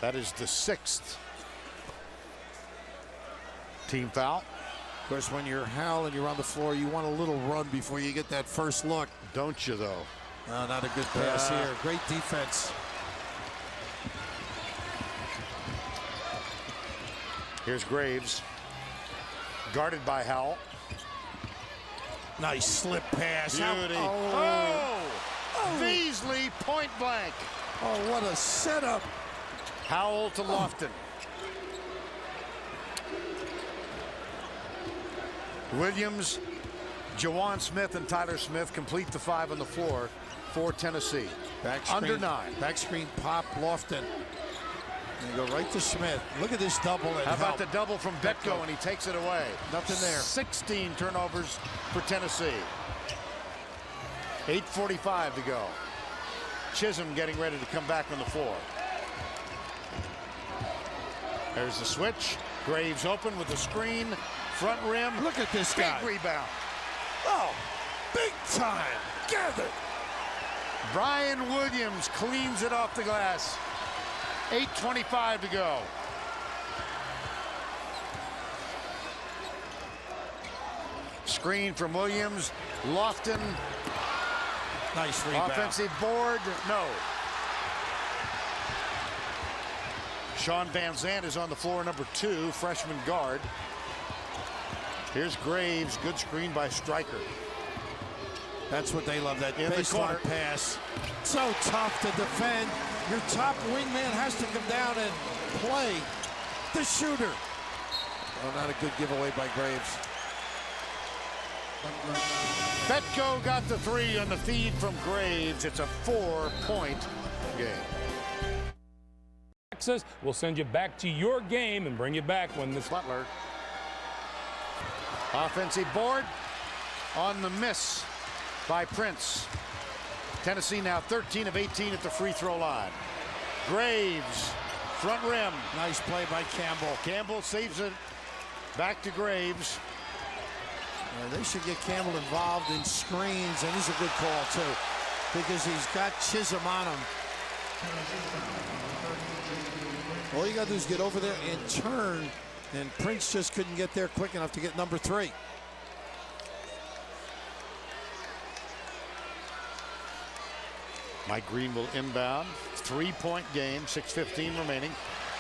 That is the 6th team foul. Of course, when you're Hal and you're on the floor, you want a little run before you get that first look. Don't you, though? No, not a good pass here. Great defense. Here's Graves. Guarded by Howell. Nice slip pass. Beauty. Oh. Beasley, point blank. Oh, what a setup. Howell to Lofton. Williams, Jawan Smith, and Tyler Smith complete the 5 on the floor for Tennessee. Back screen, under 9. Back screen pop, Lofton. And go right to Smith. Look at this double. How about the double from Betko, and he takes it away. Nothing there. 16 turnovers for Tennessee. 8:45 to go. Chisholm getting ready to come back on the floor. There's the switch. Graves open with the screen. Front rim. Look at this guy. Big rebound. Oh, big time. Gathered. Brian Williams cleans it off the glass. 8:25 to go. Screen from Williams. Lofton. Nice rebound. Offensive board. No. Sean Van Zandt is on the floor, number 2, freshman guard. Here's Graves. Good screen by Striker. That's what they love, that In the corner. baseline pass. So tough to defend. Your top wingman has to come down and play the shooter. Oh, not a good giveaway by Graves. Betko got the 3 on the feed from Graves. It's a 4-point game. Texas, we'll send you back to your game and bring you back when this Butler. Offensive board on the miss by Prince. Tennessee now 13 of 18 at the free throw line. Graves, front rim. Nice play by Campbell. Campbell saves it. Back to Graves. They should get Campbell involved in screens, and he's a good call too, because he's got Chisholm on him. All you got to do is get over there and turn, and Prince just couldn't get there quick enough to get number 3. Mike Green will inbound. 3-point game, 6:15 remaining.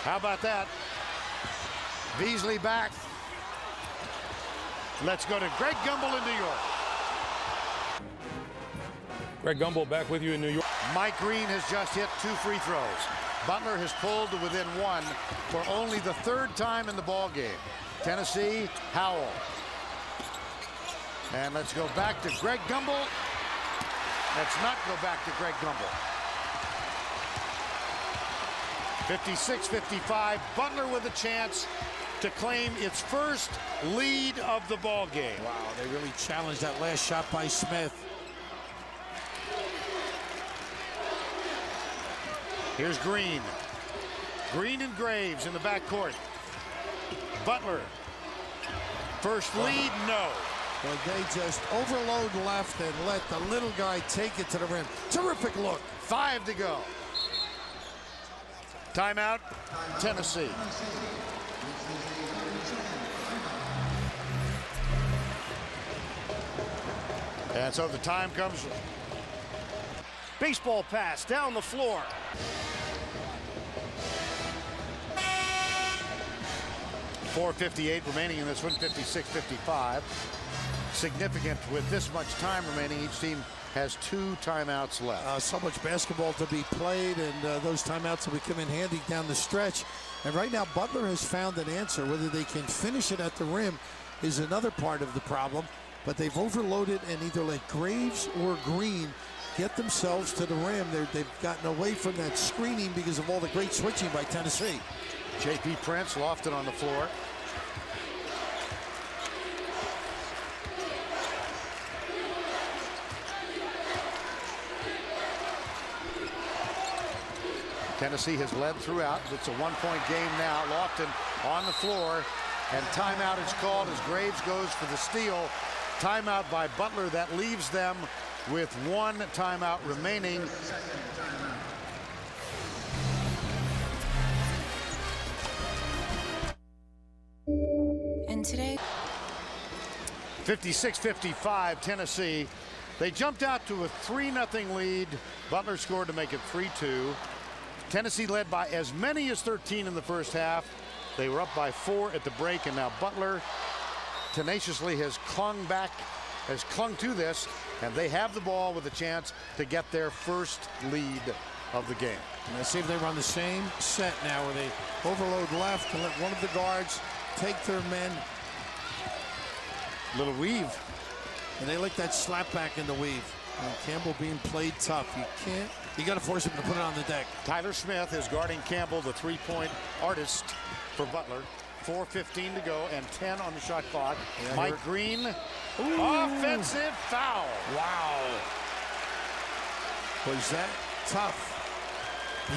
How about that? Beasley back. Let's go to Greg Gumbel in New York. Greg Gumbel back with you in New York. Mike Green has just hit 2 free throws. Butler has pulled to within 1 for only the 3rd time in the ball game. Tennessee, Howell. And let's go back to Greg Gumbel. Let's not go back to Greg Gumbel. 56-55. Butler with a chance to claim its first lead of the ball game. Wow, they really challenged that last shot by Smith. Here's Green. Green and Graves in the backcourt. Butler. First lead, no. Well, they just overload left and let the little guy take it to the rim. Terrific look. 5 to go. Timeout, Tennessee. And so the time comes. Baseball pass down the floor. .458 remaining in this one, 56-55. Significant with this much time remaining. Each team has 2 timeouts left. So much basketball to be played, and those timeouts will come in handy down the stretch. And right now, Butler has found an answer. Whether they can finish it at the rim is another part of the problem. But they've overloaded and either let Graves or Green get themselves to the rim. They've gotten away from that screening because of all the great switching by Tennessee. J.P. Prince lofted on the floor. Tennessee has led throughout. It's a 1-point game now. Lofton on the floor, and timeout is called as Graves goes for the steal. Timeout by Butler. That leaves them with 1 timeout remaining. And today, 56-55 Tennessee. They jumped out to a 3-0 lead. Butler scored to make it 3-2. Tennessee led by as many as 13 in the first half. They were up by 4 at the break, and now Butler tenaciously has clung to this, and they have the ball with a chance to get their first lead of the game. And let's see if they run the same set now where they overload left and let one of the guards take their men. Little weave. And they like that slap back in the weave. And Campbell being played tough. You got to force him to put it on the deck. Tyler Smith is guarding Campbell, the 3-point artist for Butler. 4:15 to go and 10 on the shot clock. Yeah, Mike Green, offensive foul. Wow. Was that tough?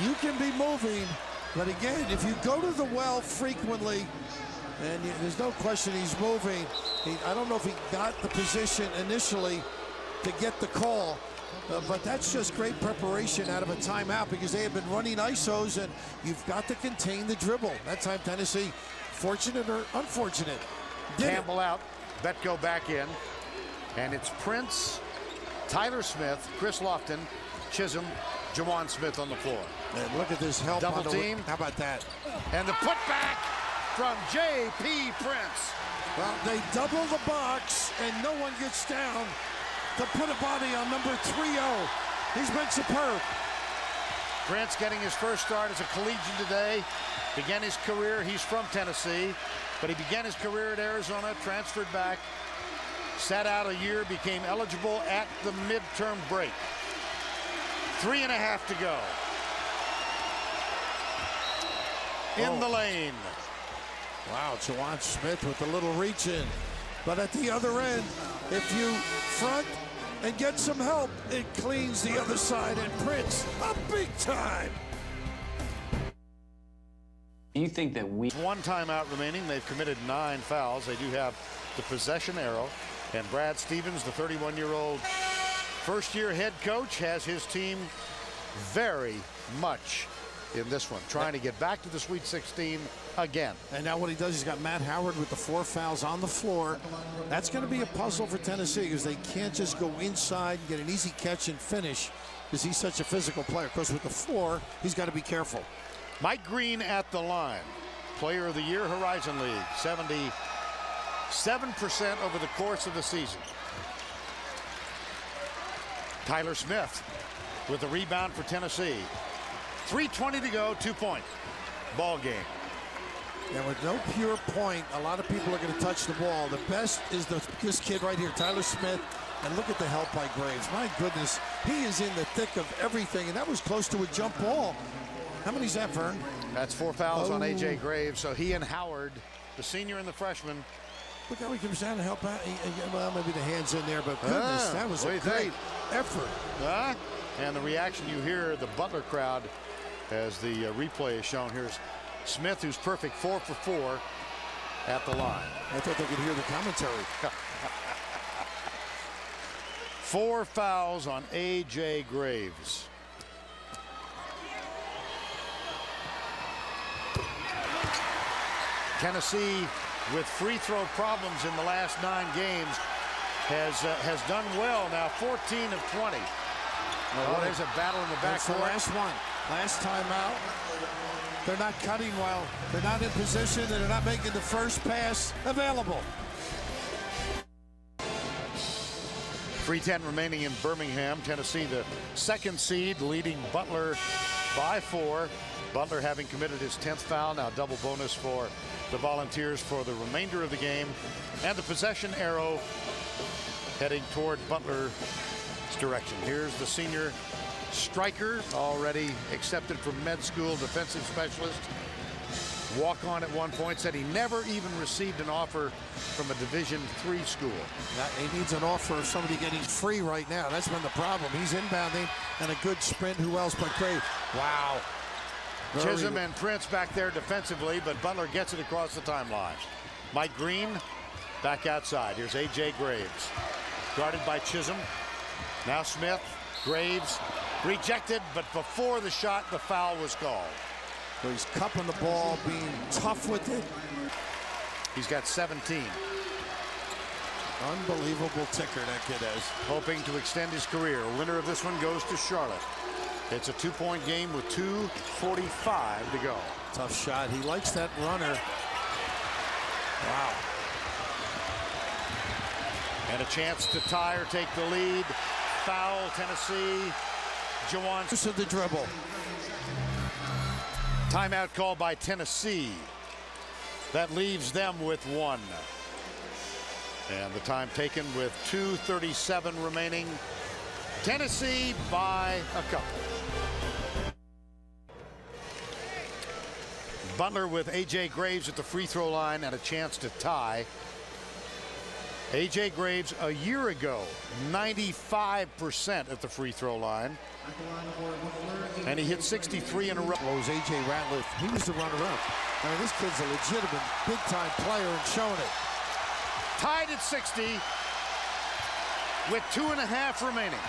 You can be moving, but again, if you go to the well frequently, and there's no question he's moving. I don't know if he got the position initially to get the call, but that's just great preparation out of a timeout because they have been running ISOs, and you've got to contain the dribble. That time, Tennessee, fortunate or unfortunate. Campbell out, Betko back in, and it's Prince, Tyler Smith, Chris Lofton, Chisholm, Jawan Smith on the floor. And look at this help. Double team. How about that? And the putback from J.P. Prince. Well, they double the box, and no one gets down to put a body on number 3-0. He's been superb. Prince getting his first start as a collegian today. Began his career, he's from Tennessee, but he began his career at Arizona, transferred back. Sat out a year, became eligible at the midterm break. 3.5 to go. In the lane. Wow, Juwan Smith with a little reach in. But at the other end, if you front and get some help, it cleans the other side and Prince up big time. Do you think that we... One timeout remaining. They've committed 9 fouls. They do have the possession arrow. And Brad Stevens, the 31-year-old first-year head coach, has his team very much in this one, trying to get back to the Sweet 16 again. And now what he does, he's got Matt Howard with the 4 fouls on the floor. That's going to be a puzzle for Tennessee because they can't just go inside and get an easy catch and finish because he's such a physical player. Of course, with the 4, he's got to be careful. Mike Green at the line. Player of the Year, Horizon League. 77% over the course of the season. Tyler Smith with the rebound for Tennessee. 3:20 to go, 2-point ball game. And with no pure point, a lot of people are going to touch the ball. The best is this kid right here, Tyler Smith. And look at the help by Graves. My goodness, he is in the thick of everything. And that was close to a jump ball. How many's that, Vern? That's 4 fouls on A.J. Graves. So he and Howard, the senior and the freshman. Look how he comes down to help out. Well, maybe the hand's in there, but goodness, that was a great effort. And the reaction you hear, the Butler crowd, as the replay is shown. Here's Smith, who's perfect, 4 for 4 at the line. I thought they could hear the commentary. 4 fouls on A.J. Graves. Tennessee, with free throw problems in the last 9 games, has done well now. 14 of 20. Oh, there's a battle in the back. That's the last one. Last time out. They're not cutting well. They're not in position, and they're not making the first pass available. 3:10 remaining in Birmingham. Tennessee, the 2nd seed, leading Butler by 4. Butler having committed his 10th foul. Now double bonus for the Volunteers for the remainder of the game. And the possession arrow heading toward Butler's direction. Here's the senior striker, already accepted from med school, defensive specialist. Walk on at one point, said he never even received an offer from a Division III school. He needs an offer of somebody getting free right now. That's been the problem. He's inbounding and a good sprint. Who else but Graves? Wow. Chisholm and Prince back there defensively, but Butler gets it across the timeline. Mike Green back outside. Here's A.J. Graves. Guarded by Chisholm. Now Smith. Graves rejected, but before the shot, the foul was called. So he's cupping the ball, being tough with it. He's got 17. Unbelievable ticker that kid is. Hoping to extend his career. Winner of this one goes to Charlotte. It's a 2-point game with 2:45 to go. Tough shot. He likes that runner. Wow. And a chance to tie or take the lead. Foul, Tennessee. Juwan. Use of the dribble. Timeout called by Tennessee. That leaves them with 1. And the time taken with 2:37 remaining. Tennessee by a couple. Butler with A.J. Graves at the free throw line and a chance to tie. A.J. Graves a year ago, 95% at the free throw line. And he hit 63 in a row. Well, it was A.J. Ratliff. He was the runner-up. I mean, this kid's a legitimate big-time player and showing it. Tied at 60 with 2.5 remaining.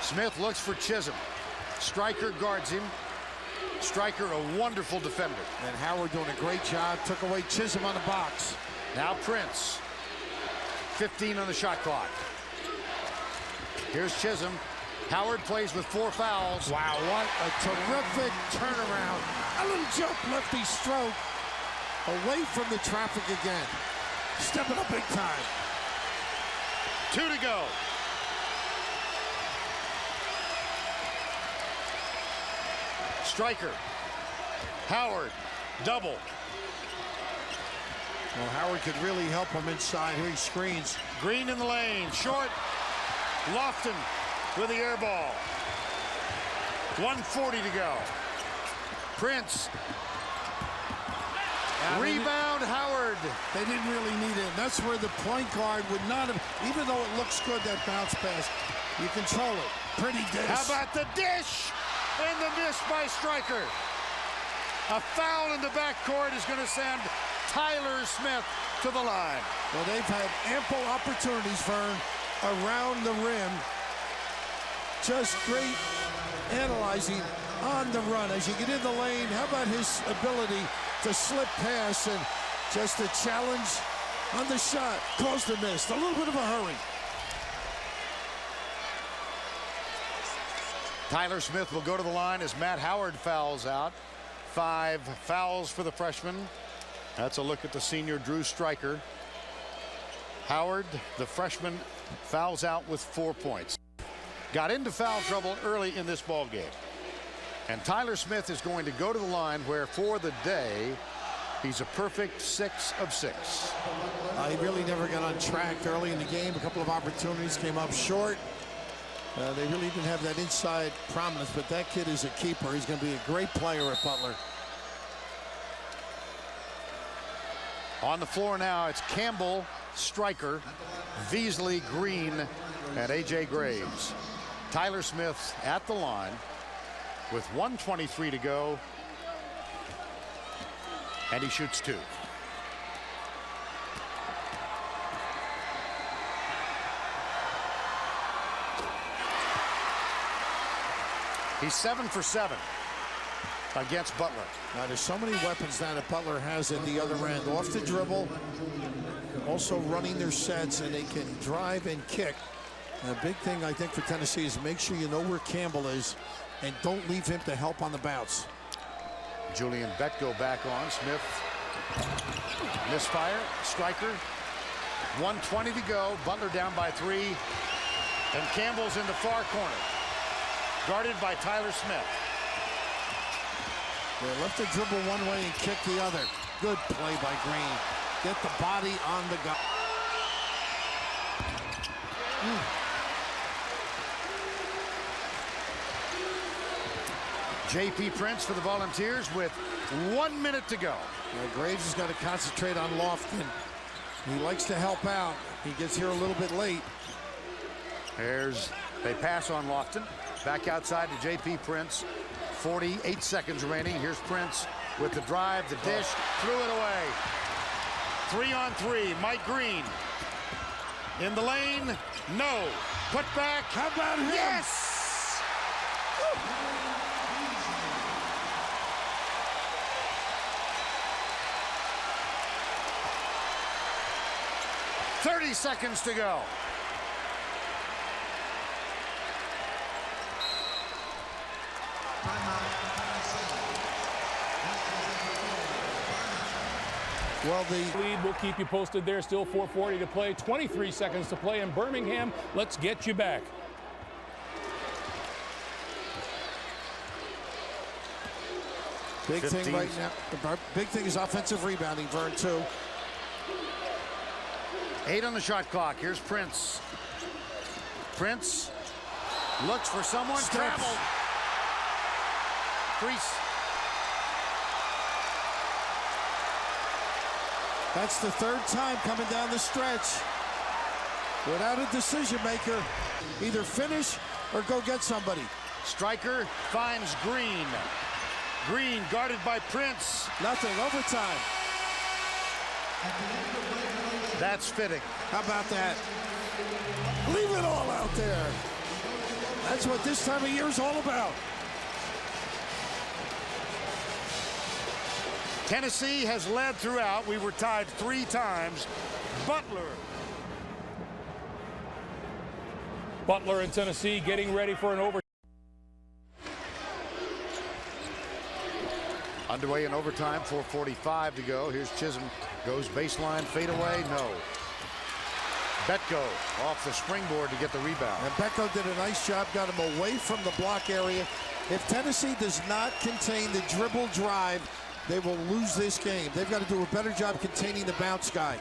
Smith looks for Chisholm. Striker guards him. Striker, a wonderful defender. And Howard doing a great job. Took away Chisholm on the box. Now Prince. 15 on the shot clock. Here's Chisholm. Howard plays with 4 fouls. Wow, what a terrific turnaround. A little jump lefty stroke. Away from the traffic again. Stepping up big time. 2 to go. Striker. Howard. Double. Well, Howard could really help him inside. Here he screens. Green in the lane, short. Lofton with the air ball. 1:40 to go. Prince. Rebound, Howard. They didn't really need it. That's where the point guard would not have, even though it looks good, that bounce pass, you control it. Pretty dish. How about the dish? And the miss by Stryker. A foul in the backcourt is going to send Tyler Smith to the line. Well, they've had ample opportunities, Vern, around the rim. Just great analyzing on the run. As you get in the lane, how about his ability to slip pass, and just a challenge on the shot caused a miss. A little bit of a hurry. Tyler Smith will go to the line as Matt Howard fouls out. 5 fouls for the freshman. That's a look at the senior Drew Stryker. Howard, the freshman, fouls out with 4 points. Got into foul trouble early in this ball game. And Tyler Smith is going to go to the line where, for the day, he's a perfect 6 of 6. He really never got on track early in the game. A couple of opportunities came up short. They really didn't have that inside prominence, but that kid is a keeper. He's going to be a great player at Butler. On the floor now, it's Campbell, Stryker, Veasley, Green, and A.J. Graves. Tyler Smith at the line with 1:23 to go, and he shoots 2. He's 7 for 7 against Butler. Now, there's so many weapons now that Butler has at the other end. Off the dribble, also running their sets, and they can drive and kick. And a big thing, I think, for Tennessee is make sure you know where Campbell is and don't leave him to help on the bounce. Julian Betko back on. Smith misfire. Stryker. 1:20 to go. Butler down by 3. And Campbell's in the far corner, guarded by Tyler Smith. They left the dribble one way and kick the other. Good play by Green. Get the body on the guy. J.P. Prince for the Volunteers with 1 minute to go. Now, Graves has got to concentrate on Lofton. He likes to help out. He gets here a little bit late. They pass on Lofton. Back outside to J.P. Prince. 48 seconds remaining. Here's Prince with the drive, the dish, threw it away. 3-on-3, Mike Green. In the lane, no. Put back. How about him? Yes! 30 seconds to go. Well, the lead will keep you posted there. Still 4:40 to play, 23 seconds to play in Birmingham. Let's get you back. Big thing right now. The big thing is offensive rebounding, Vern, too. 8 on the shot clock. Here's Prince. Prince looks for someone. Travel. Crease. That's the 3rd time coming down the stretch without a decision maker. Either finish or go get somebody. Stryker finds Green. Green guarded by Prince. Nothing. Overtime. That's fitting. How about that? Leave it all out there. That's what this time of year is all about. Tennessee has led throughout. We were tied 3 times. Butler and Tennessee getting ready for an overtime. Underway in overtime, 4:45 to go. Here's Chisholm, goes baseline, fade away, no. Betko off the springboard to get the rebound. And Betko did a nice job, got him away from the block area. If Tennessee does not contain the dribble drive, they will lose this game. They've got to do a better job containing the bounce guy.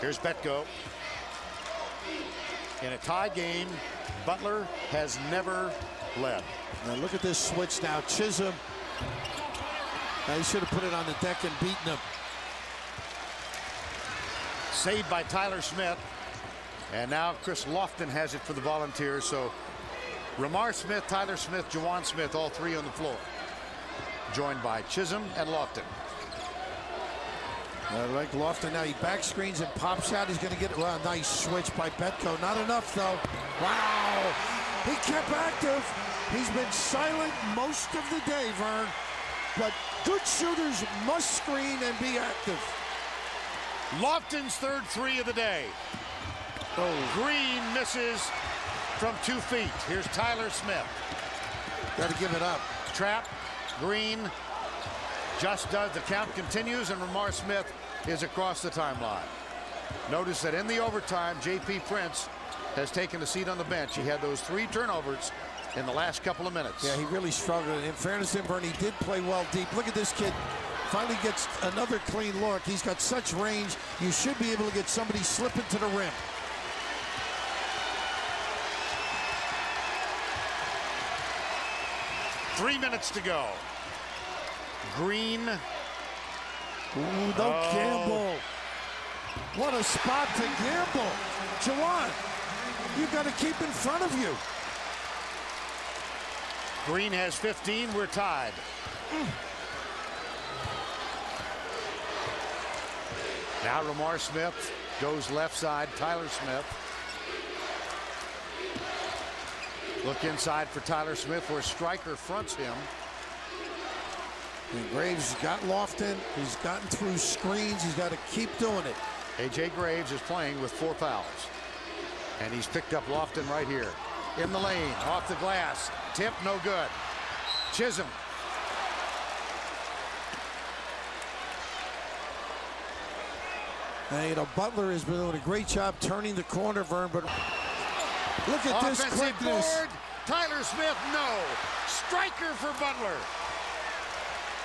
Here's Betko. In a tie game, Butler has never led. Now look at this switch now. Chisholm. Now he should have put it on the deck and beaten him. Saved by Tyler Smith. And now Chris Lofton has it for the Volunteers. So Ramar Smith, Tyler Smith, Jawan Smith, all three on the floor. Joined by Chisholm and Lofton. I like Lofton now. He back screens and pops out. He's going to get a nice switch by Betko. Not enough, though. Wow. He kept active. He's been silent most of the day, Vern. But good shooters must screen and be active. Lofton's third three of the day. Oh. Green misses from 2 feet. Here's Tyler Smith. Got to give it up. Trap. Green just does. The count continues, and Ramar Smith is across the timeline. Notice that in the overtime, J.P. Prince has taken a seat on the bench. He had those 3 turnovers in the last couple of minutes. Yeah, he really struggled. In fairness to him, Vern, he did play well deep. Look at this kid. Finally gets another clean look. He's got such range. You should be able to get somebody slipping to the rim. Three minutes to go. Green. Ooh, don't gamble. What a spot to gamble. Jawan, you got to keep in front of you. Green has 15. We're tied. Now Ramar Smith goes left side. Tyler Smith. Look inside for Tyler Smith where Stryker fronts him. And Graves got Lofton. He's gotten through screens. He's got to keep doing it. A.J. Graves is playing with 4 fouls. And he's picked up Lofton right here. In the lane, off the glass. Tip, no good. Chisholm. And, you know, Butler has been doing a great job turning the corner, Vern, but look at this quickness. Board. Tyler Smith, no. Stryker for Butler.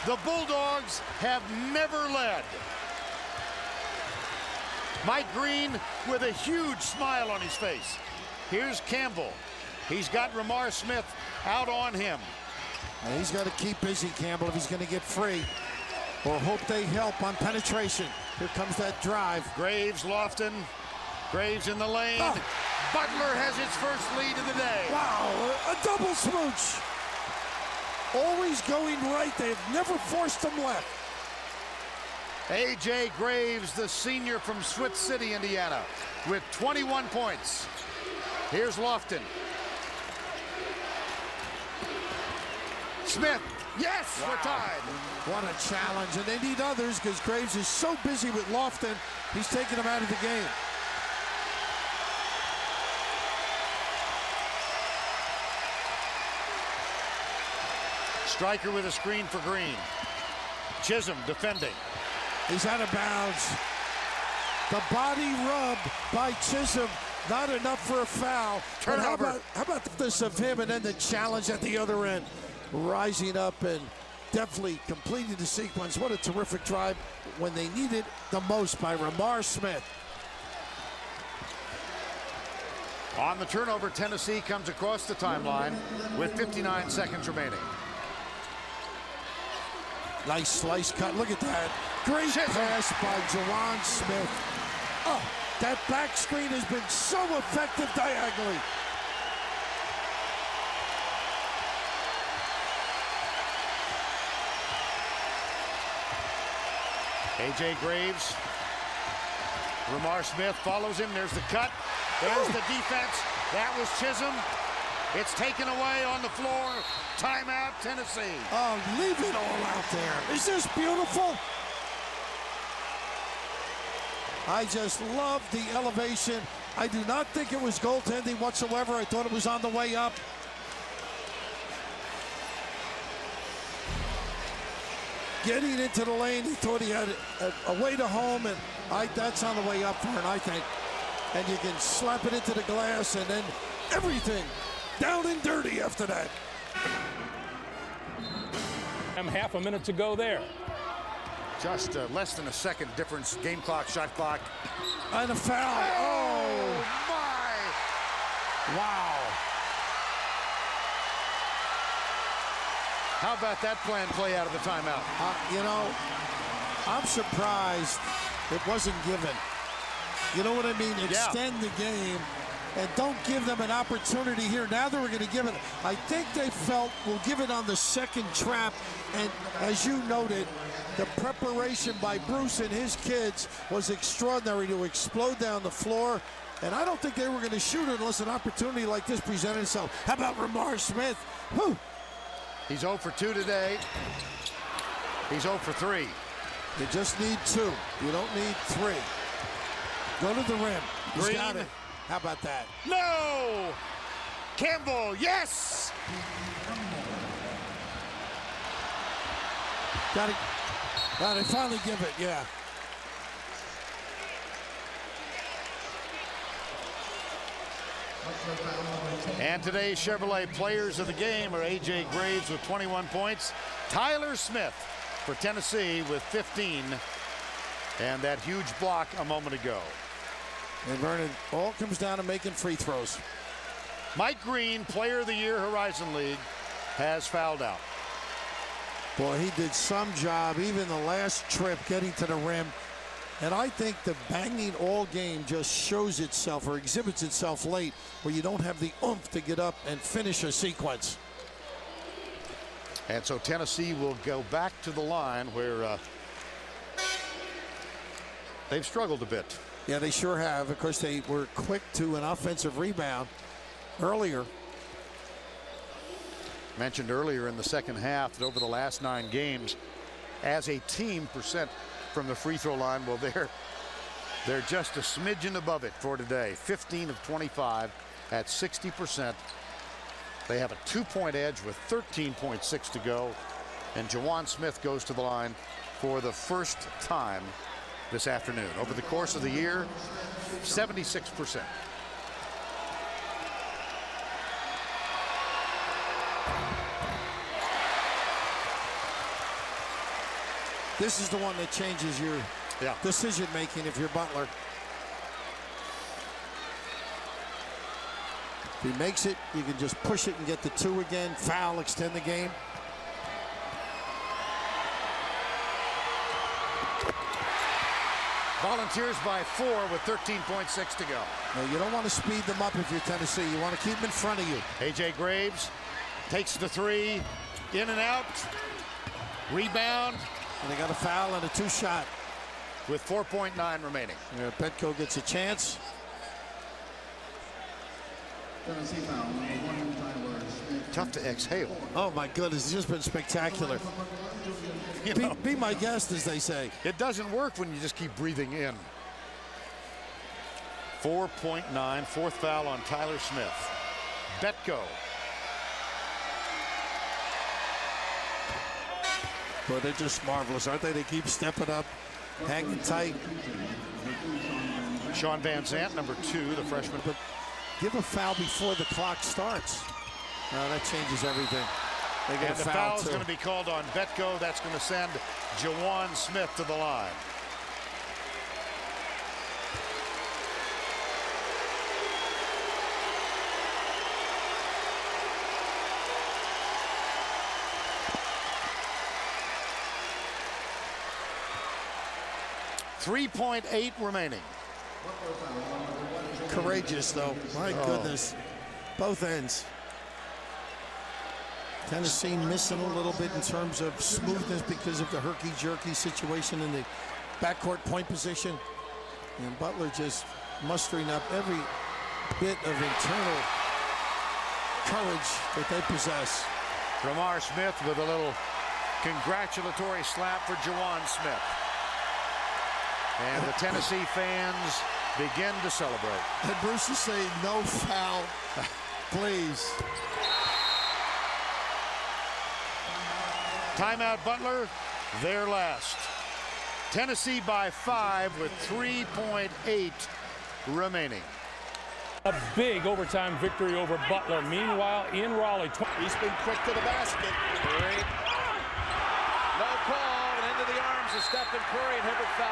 The Bulldogs have never led. Mike Green with a huge smile on his face. Here's Campbell. He's got Ramar Smith out on him. And he's got to keep busy, Campbell, if he's going to get free. Or hope they help on penetration. Here comes that drive. Graves, Lofton. Graves in the lane. Oh. Butler has its first lead of the day. Wow, a double smooch. Always going right. They've never forced them left. A.J. Graves, the senior from Switz City, Indiana, with 21 points. Here's Lofton. Smith, yes, wow. We're tied. What a challenge, and they need others because Graves is so busy with Lofton, he's taking him out of the game. Stryker with a screen for Green. Chisholm defending. He's out of bounds. The body rub by Chisholm, not enough for a foul. Turnover. How about this of him and then the challenge at the other end? Rising up and definitely completing the sequence. What a terrific drive when they need it the most by Ramar Smith. On the turnover, Tennessee comes across the timeline with 59 seconds remaining. Nice slice cut. Look at that. Great pass by Jawan Smith. Oh, that back screen has been so effective diagonally. A.J. Graves. Ramar Smith follows him. There's the cut. There's the defense. That was Chisholm. It's taken away on the floor. Timeout, Tennessee. Oh, leave it all out there. Is this beautiful? I just love the elevation. I do not think it was goaltending whatsoever. I thought it was on the way up. Getting into the lane, he thought he had a way to home, and that's on the way up for him, I think. And you can slap it into the glass, and then everything down and dirty after that. Half a minute to go there. Just less than a second difference. Game clock, shot clock. And a foul. Oh, my! wow. How about that plan play out of the timeout? You know, I'm surprised it wasn't given. You know what I mean? Extend the game and don't give them an opportunity here. Now they were going to give it. I think they felt we'll give it on the second trap. And as you noted, the preparation by Bruce and his kids was extraordinary to explode down the floor. And I don't think they were going to shoot it unless an opportunity like this presented itself. How about Ramar Smith? Whew. He's 0 for 2 today. He's 0 for 3. You just need 2. You don't need 3. Go to the rim. He's got it. How about that? No! Campbell, yes! Got it. They finally give it, yeah. And today's Chevrolet players of the game are A.J. Graves with 21 points, Tyler Smith for Tennessee with 15, and that huge block a moment ago. And Vernon, all comes down to making free throws. Mike Green, Player of the Year, Horizon League, has fouled out. Boy, he did some job, even the last trip, getting to the rim. And I think the banging all game just shows itself or exhibits itself late where you don't have the oomph to get up and finish a sequence. And so Tennessee will go back to the line where they've struggled a bit. Yeah, they sure have. Of course, they were quick to an offensive rebound earlier. Mentioned earlier in the second half that over the last 9 games, as a team, percent from the free throw line, well, they're just a smidgen above it for today. 15 of 25 at 60%. They have a 2-point edge with 13.6 to go. And Jawan Smith goes to the line for the first time this afternoon. Over the course of the year, 76%. This is the one that changes your decision making if you're Butler. If he makes it, you can just push it and get the 2 again. Foul, extend the game. Volunteers by 4 with 13.6 to go. Now, you don't want to speed them up if you're Tennessee. You want to keep them in front of you. A.J. Graves takes the 3, in and out, rebound. And they got a foul and a 2-shot. With 4.9 remaining. Yeah, Petco gets a chance. Tough to exhale. Oh, my goodness. It's just been spectacular. Be my guest, as they say. It doesn't work when you just keep breathing in. 4.9, fourth foul on Tyler Smith. Betko. Boy, they're just marvelous, aren't they? They keep stepping up, hanging tight. Sean Van Zandt, number 2, the freshman. But give a foul before the clock starts. No, that changes everything. They get and a the foul foul's going to be called on Betko. That's going to send Jawan Smith to the line. .8 remaining. Courageous, though. My goodness. Both ends. Tennessee missing a little bit in terms of smoothness because of the herky-jerky situation in the backcourt point position. And Butler just mustering up every bit of internal courage that they possess. Ramar Smith with a little congratulatory slap for Jawan Smith. And the Tennessee fans begin to celebrate. And Bruce is saying, no foul, please. Timeout, Butler, their last. Tennessee by 5 with 3.8 remaining. A big overtime victory over Butler. Meanwhile, in Raleigh. He's been quick to the basket. Great. call, and into the arms of Stephen Curry, and Hibbert foul.